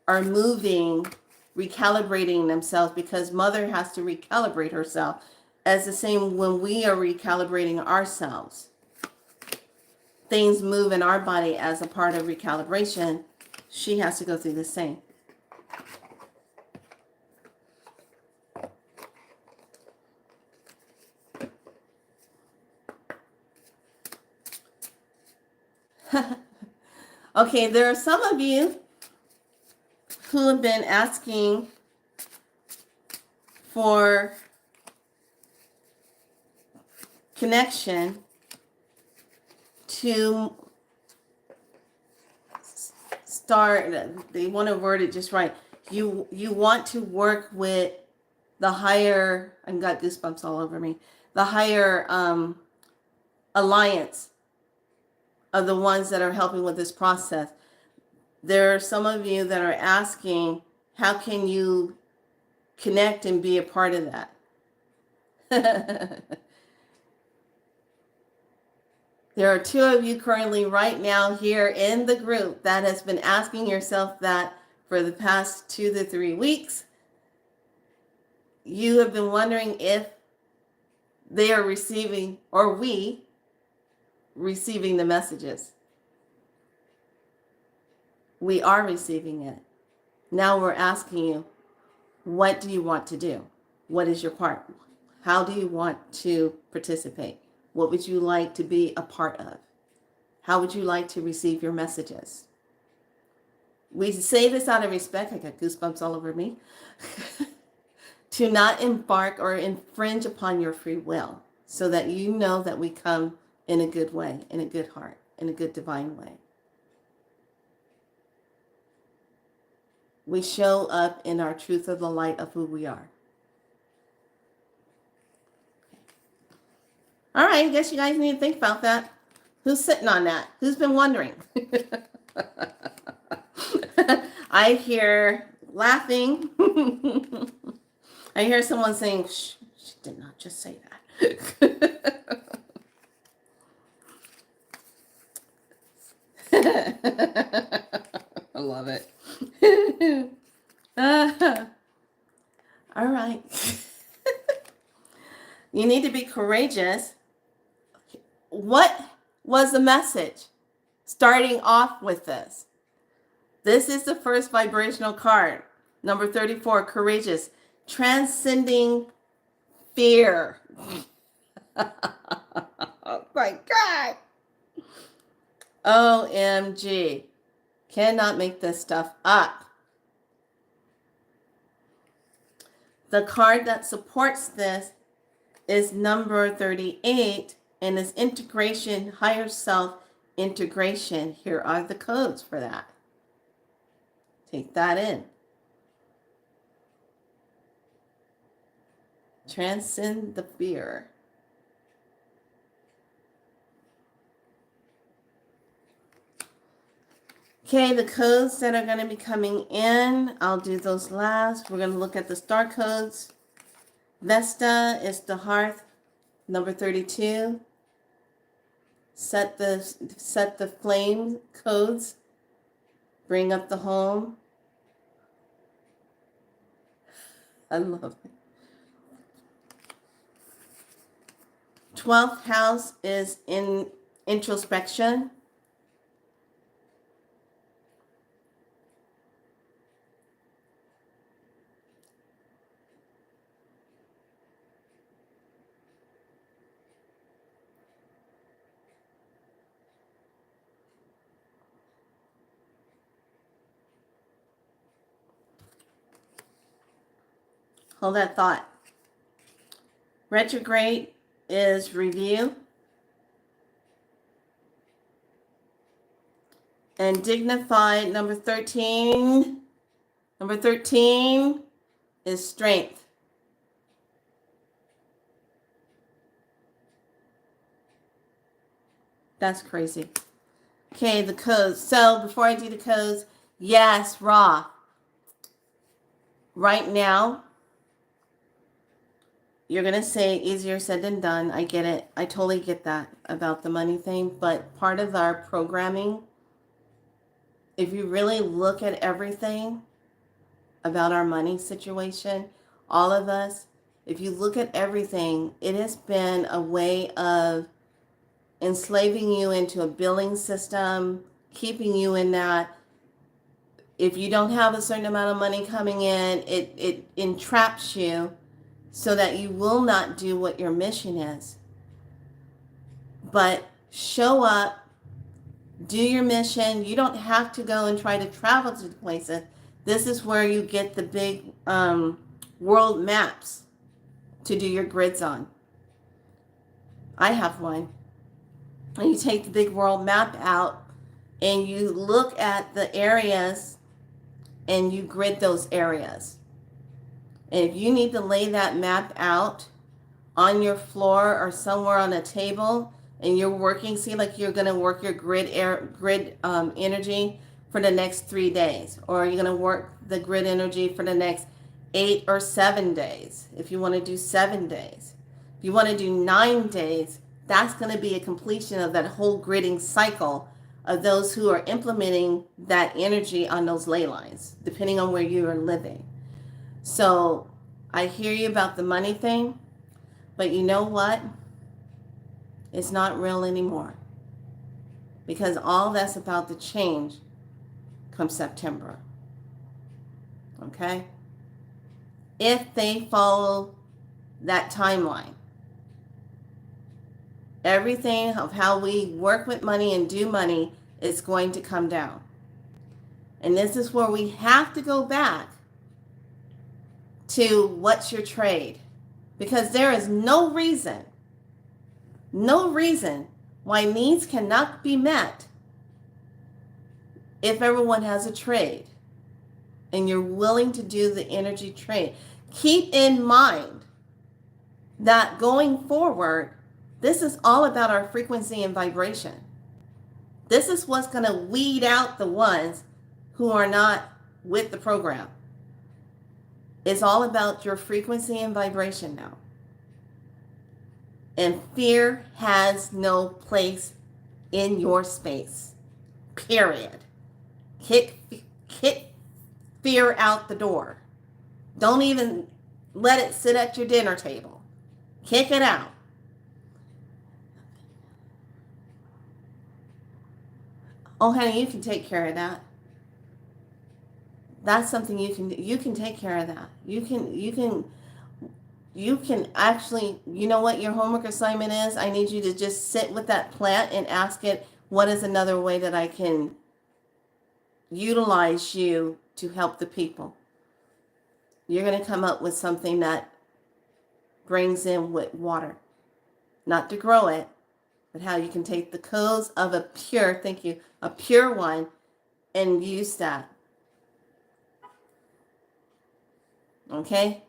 are moving, recalibrating themselves, because mother has to recalibrate herself as the same when we are recalibrating ourselves. Things move in our body as a part of recalibration. She has to go through the same. Okay, there are some of you who have been asking for connection to start, they want to word it just right. You want to work with the higher, I've got goosebumps all over me, the higher alliance of the ones that are helping with this process. There are some of you that are asking, how can you connect and be a part of that? There are two of you currently right now here in the group that has been asking yourself that for the past 2 to 3 weeks. You have been wondering if they are receiving, or we receiving the messages. We are receiving it. Now we're asking you, what do you want to do? What is your part? How do you want to participate? What would you like to be a part of? How would you like to receive your messages? We say this out of respect. I got goosebumps all over me. To not embark or infringe upon your free will, so that you know that we come in a good way, in a good heart, in a good divine way. We show up in our truth of the light of who we are. All right, I guess you guys need to think about that. Who's sitting on that? Who's been wondering? I hear laughing. I hear someone saying, shh, she did not just say that. I love it. All right. You need to be courageous. What was the message starting off with this? This is the first vibrational card. Number 34, courageous. Transcending fear. Oh my God. OMG. Cannot make this stuff up. The card that supports this is number 38 and is integration, higher self integration. Here are the codes for that. Take that in. Transcend the fear. Okay, the codes that are going to be coming in, I'll do those last. We're going to look at the star codes. Vesta is the hearth, number 32. Set the flame codes. Bring up the home. I love it. 12th house is in introspection. Hold that thought. Retrograde is review. And dignified, number 13. Number 13 is strength. That's crazy. Okay, the codes. So before I do the codes, yes, Ra. Right now, you're going to say easier said than done. I get it. I totally get that about the money thing. But part of our programming, if you really look at everything about our money situation, all of us, if you look at everything, it has been a way of enslaving you into a billing system, keeping you in that. If you don't have a certain amount of money coming in, it entraps you so that you will not do what your mission is. But show up, do your mission. You don't have to go and try to travel to the places. This is where you get the big world maps to do your grids on. I have one. And you take the big world map out and you look at the areas and you grid those areas. And if you need to lay that map out on your floor or somewhere on a table and you're working, see like you're going to work your grid energy for the next 3 days, or you're going to work the grid energy for the next 8 or 7 days. If you want to do 7 days, if you want to do 9 days, that's going to be a completion of that whole gridding cycle of those who are implementing that energy on those ley lines, depending on where you are living. So I hear you about the money thing, but you know what? It's not real anymore, because all that's about to change come September. Okay? If they follow that timeline, everything of how we work with money and do money is going to come down. And this is where we have to go back to what's your trade, because there is no reason why needs cannot be met if everyone has a trade and you're willing to do the energy trade. Keep in mind that going forward, this is all about our frequency and vibration. This is what's going to weed out the ones who are not with the program. It's all about your frequency and vibration now. And fear has no place in your space. Period. Kick Kick fear out the door. Don't even let it sit at your dinner table. Kick it out. Oh, honey, you can take care of that. That's something you can take care of that. You can actually, you know what your homework assignment is? I need you to just sit with that plant and ask it, what is another way that I can utilize you to help the people? You're going to come up with something that brings in with water. Not to grow it, but how you can take the codes of a pure, thank you, a pure one, and use that. Okay?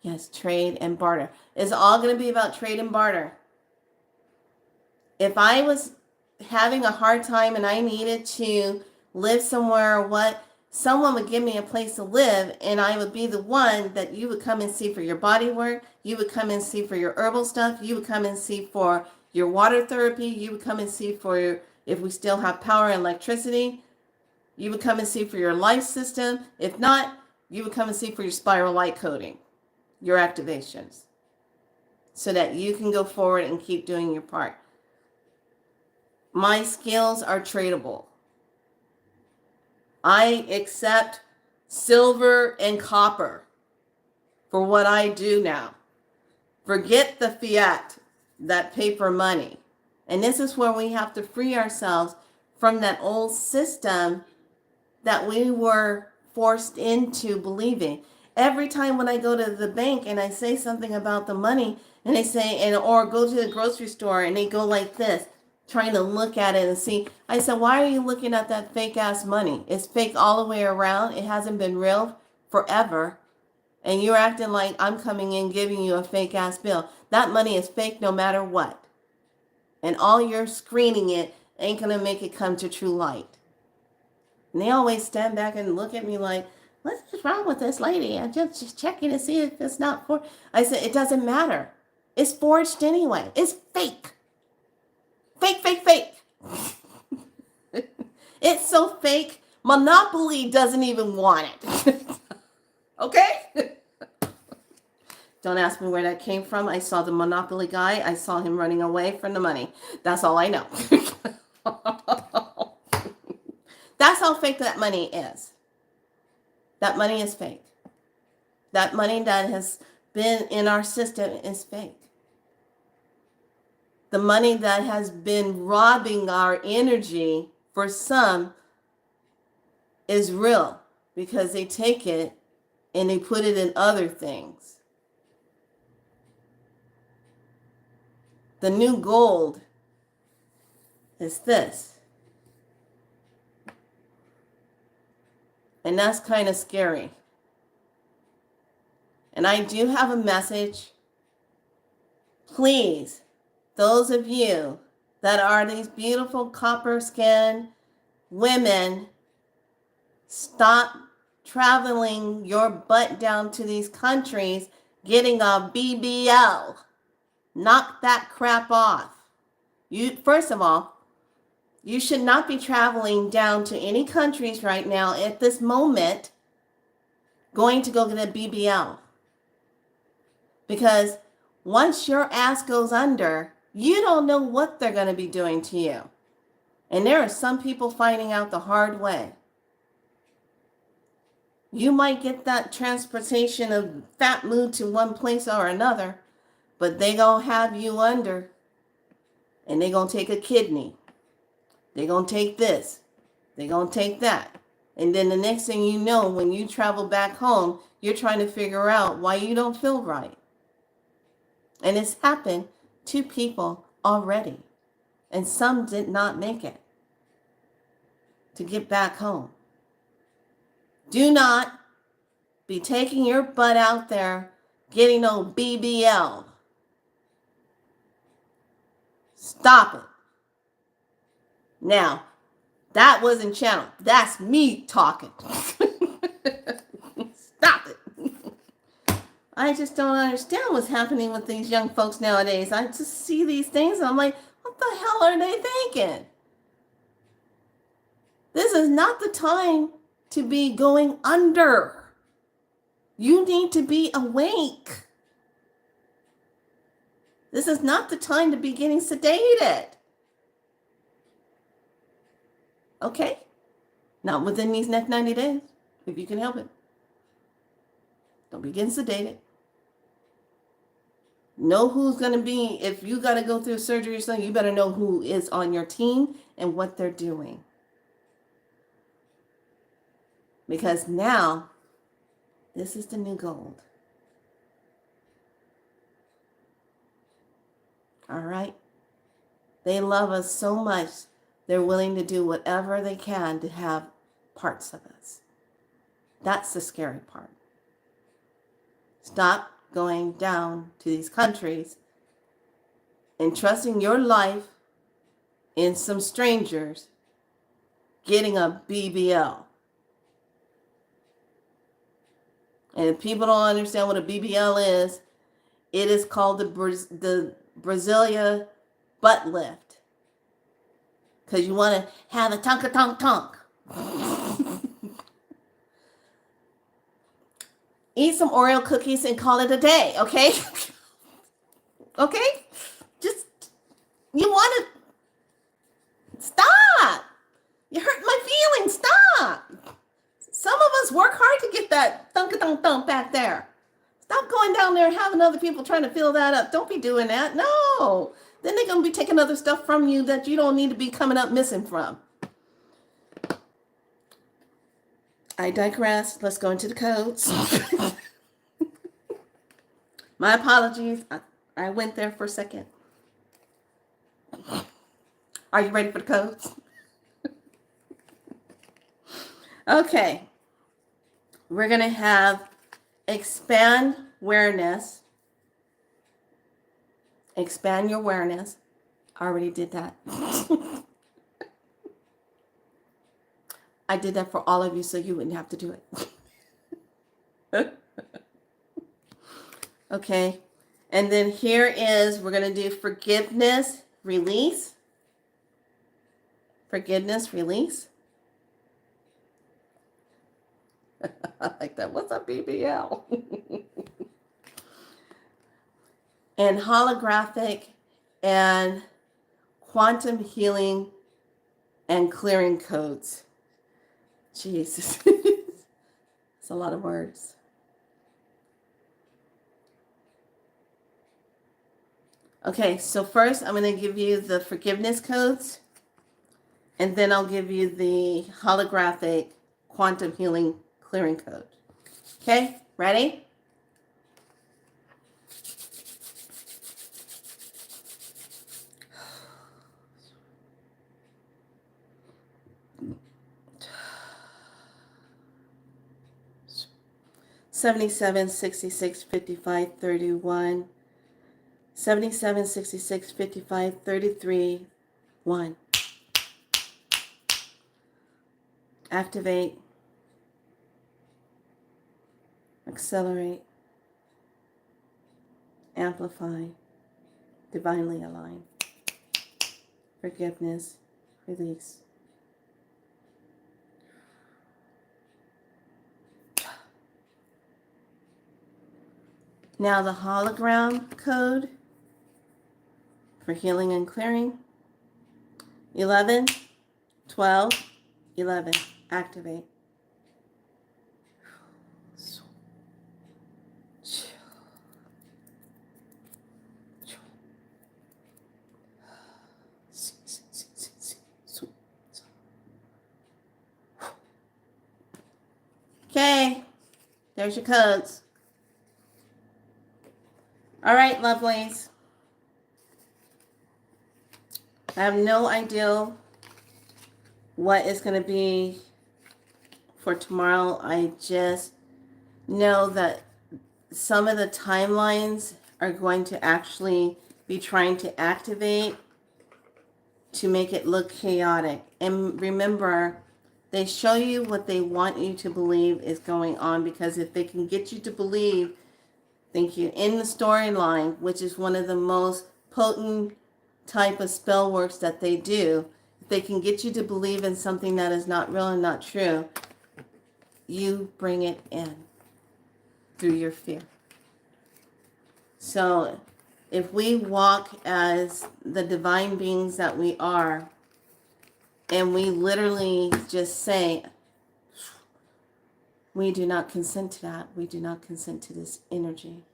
Yes, trade and barter. It's all going to be about trade and barter. If I was having a hard time and I needed to live somewhere or what, someone would give me a place to live, and I would be the one that you would come and see for your body work. You would come and see for your herbal stuff. You would come and see for your water therapy. You would come and see for your, if we still have power and electricity. You would come and see for your life system. If not, you would come and see for your spiral light coding, your activations, so that you can go forward and keep doing your part. My skills are tradable. I accept silver and copper for what I do now. Forget the fiat, that paper money. And this is where we have to free ourselves from that old system that we were forced into believing. Every time when I go to the bank and I say something about the money, and they say, or go to the grocery store and they go like this, trying to look at it and see. I said, why are you looking at that fake ass money? It's fake all the way around. It hasn't been real forever. And you're acting like I'm coming in giving you a fake ass bill. That money is fake no matter what. And all your screening it ain't going to make it come to true light. And they always stand back and look at me like, what's wrong with this lady? I'm just checking to see if it's not for. I said, it doesn't matter. It's forged anyway. It's fake. Fake, fake, fake. It's so fake. Monopoly doesn't even want it. Okay? Don't ask me where that came from. I saw the Monopoly guy. I saw him running away from the money. That's all I know. That's how fake that money is. That money is fake. That money that has been in our system is fake. The money that has been robbing our energy for some is real, because they take it and they put it in other things. The new gold is this. And that's kind of scary. And I do have a message. Please, those of you that are these beautiful copper skinned women, stop traveling your butt down to these countries getting a BBL. Knock that crap off. First of all, you should not be traveling down to any countries right now at this moment going to go get a BBL. Because once your ass goes under, you don't know what they're going to be doing to you. And there are some people finding out the hard way. You might get that transportation of fat mood to one place or another, but they going to have you under, and they going to take a kidney. They going to take this. They going to take that. And then the next thing you know, when you travel back home, you're trying to figure out why you don't feel right. And it's happened to people already. And some did not make it to get back home. Do not be taking your butt out there getting no BBL. Stop it. Now, that wasn't channel. That's me talking. Stop it. I just don't understand what's happening with these young folks nowadays. I just see these things and I'm like, what the hell are they thinking? This is not the time to be going under. You need to be awake. This is not the time to be getting sedated. Okay? Not within these next 90 days, if you can help it. Don't be getting sedated. Know who's going to be, if you got to go through surgery or something, you better know who is on your team and what they're doing. Because now, this is the new gold. All right? They love us so much, they're willing to do whatever they can to have parts of us. That's the scary part. Stop going down to these countries and trusting your life in some strangers getting a BBL. And if people don't understand what a BBL is, it is called the Brasilia butt lift. Because you want to have a tonk. Eat some Oreo cookies and call it a day, okay? Okay? Just, you want to, stop. You hurt my feelings, stop. Some of us work hard to get that thunk back there. Stop going down there and having other people trying to fill that up. Don't be doing that. No. Then they're going to be taking other stuff from you that you don't need to be coming up missing from. I digress. Let's go into the codes. My apologies. I went there for a second. Are you ready for the codes? Okay. We're going to have expand awareness. Expand your awareness. I already did that. I did that for all of you so you wouldn't have to do it. Okay. And then here is, we're going to do forgiveness, release. Forgiveness, release. I like that. What's a BBL? And holographic and quantum healing and clearing codes. Jesus. It's a lot of words. Okay, so first I'm going to give you the forgiveness codes, and then I'll give you the holographic quantum healing clearing code. Okay, ready? $77, $66, $55, $31, $77, $66, $55, $33, 1. Activate. Accelerate. Amplify. Divinely align. Forgiveness. Release. Now the hologram code for healing and clearing. 11, 12, 11. Activate. Okay, there's your codes. All right, lovelies. I have no idea what is going to be for tomorrow. I just know that some of the timelines are going to actually be trying to activate to make it look chaotic. And remember, they show you what they want you to believe is going on, because if they can get you to believe, thank you, in the storyline, which is one of the most potent type of spell works that they do, if they can get you to believe in something that is not real and not true, you bring it in through your fear. So if we walk as the divine beings that we are, and we literally just say, we do not consent to that. We do not consent to this energy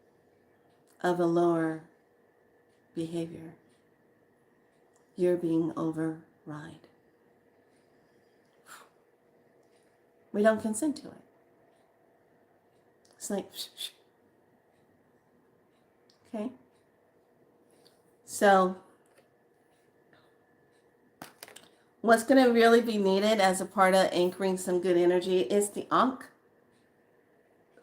of a lower behavior. You're being override. We don't consent to it. It's like, okay. So what's going to really be needed as a part of anchoring some good energy is the Ankh.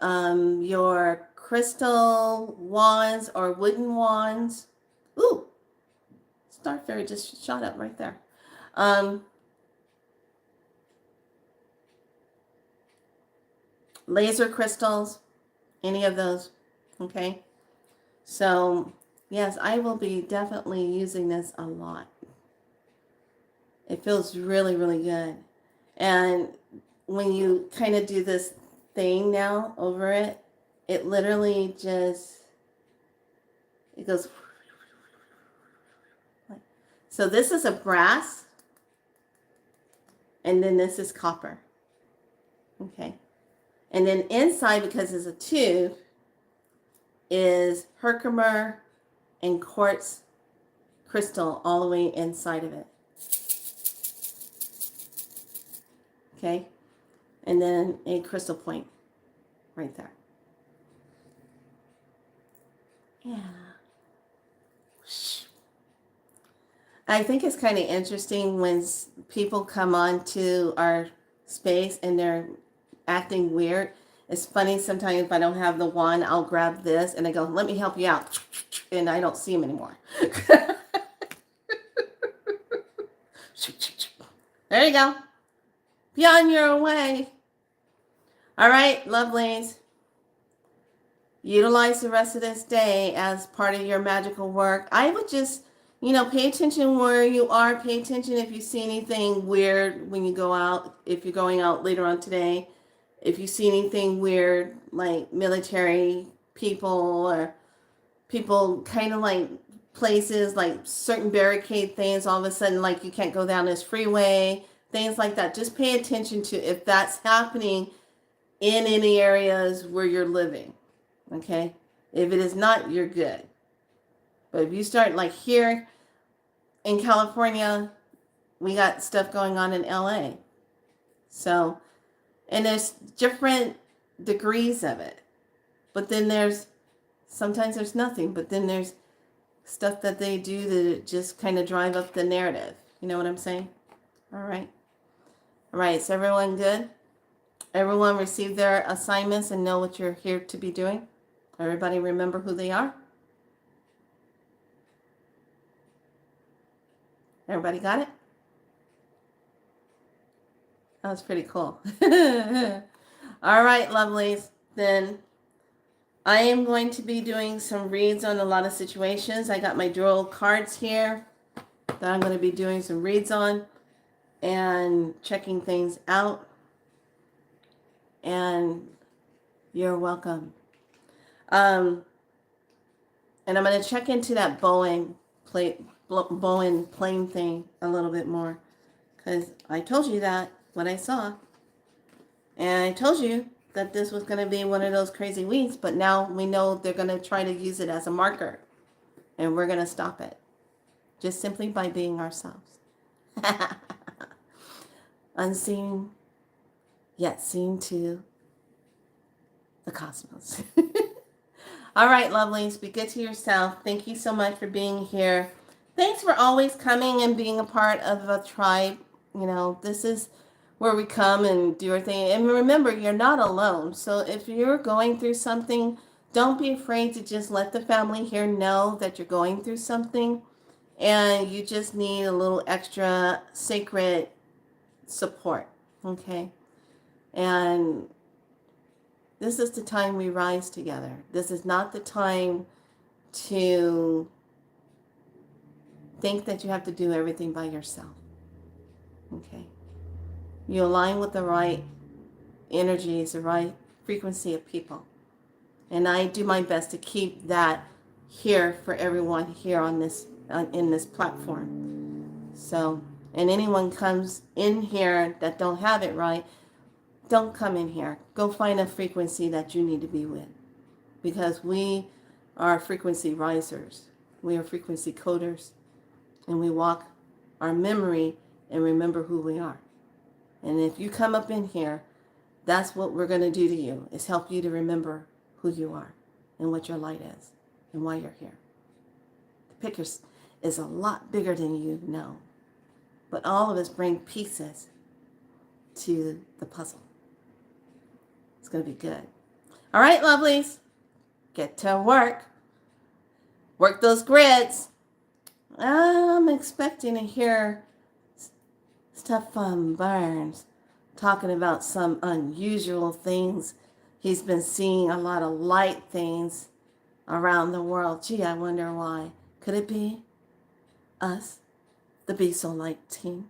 Your crystal wands or wooden wands. Ooh, Star Fairy just shot up right there. Laser crystals, any of those, okay? So, yes, I will be definitely using this a lot. It feels really, really good. And when you kind of do this thing now over it, it literally just, it goes. So this is a brass, and then this is copper, okay? And then inside, because it's a tube, is Herkimer and quartz crystal all the way inside of it. Okay? And then a crystal point right there. Yeah. I think it's kind of interesting when people come on to our space and they're acting weird. It's funny sometimes if I don't have the wand, I'll grab this and I go, let me help you out. And I don't see him anymore. There you go. Be on your way. All right, lovelies. Utilize the rest of this day as part of your magical work. I would just, pay attention where you are. Pay attention if you see anything weird when you go out, if you're going out later on today. If you see anything weird, like military people or people kind of like places, like certain barricade things, all of a sudden, like you can't go down this freeway, things like that. Just pay attention to if that's happening in any areas where you're living, okay? If it is not, you're good. But if you start like here in California, we got stuff going on in LA. So, and there's different degrees of it. But then sometimes there's nothing, but then there's stuff that they do that just kind of drive up the narrative. You know what I'm saying? All right. All right. Is everyone good? Everyone receive their assignments and know what you're here to be doing? Everybody remember who they are? Everybody got it? That was pretty cool. All right, lovelies. Then I am going to be doing some reads on a lot of situations. I got my dual cards here that I'm going to be doing some reads on and checking things out. And you're welcome. And I'm going to check into that Boeing plane thing a little bit more, because I told you that what I saw, and I told you that this was going to be one of those crazy weeks, but now we know they're going to try to use it as a marker, and we're going to stop it just simply by being ourselves. Unseen yet seen to the cosmos. All right, lovelies, be good to yourself. Thank you so much for being here. Thanks for always coming and being a part of a tribe. This is where we come and do our thing. And remember, you're not alone. So if you're going through something, don't be afraid to just let the family here know that you're going through something and you just need a little extra sacred support, okay? And this is the time we rise together. This is not the time to think that you have to do everything by yourself, okay? You align with the right energy is the right frequency of people. And I do my best to keep that here for everyone here on this in this platform. So, and anyone comes in here that don't have it right, don't come in here. Go find a frequency that you need to be with, because we are frequency risers. We are frequency coders, and we walk our memory and remember who we are. And if you come up in here, that's what we're going to do to you, is help you to remember who you are and what your light is and why you're here. The picture is a lot bigger than you know, but all of us bring pieces to the puzzle. It's going to be good. All right, lovelies, get to work. Work those grids. I'm expecting to hear stuff from Burns talking about some unusual things. He's been seeing a lot of light things around the world. Gee, I wonder why. Could it be us, the Be So Light team?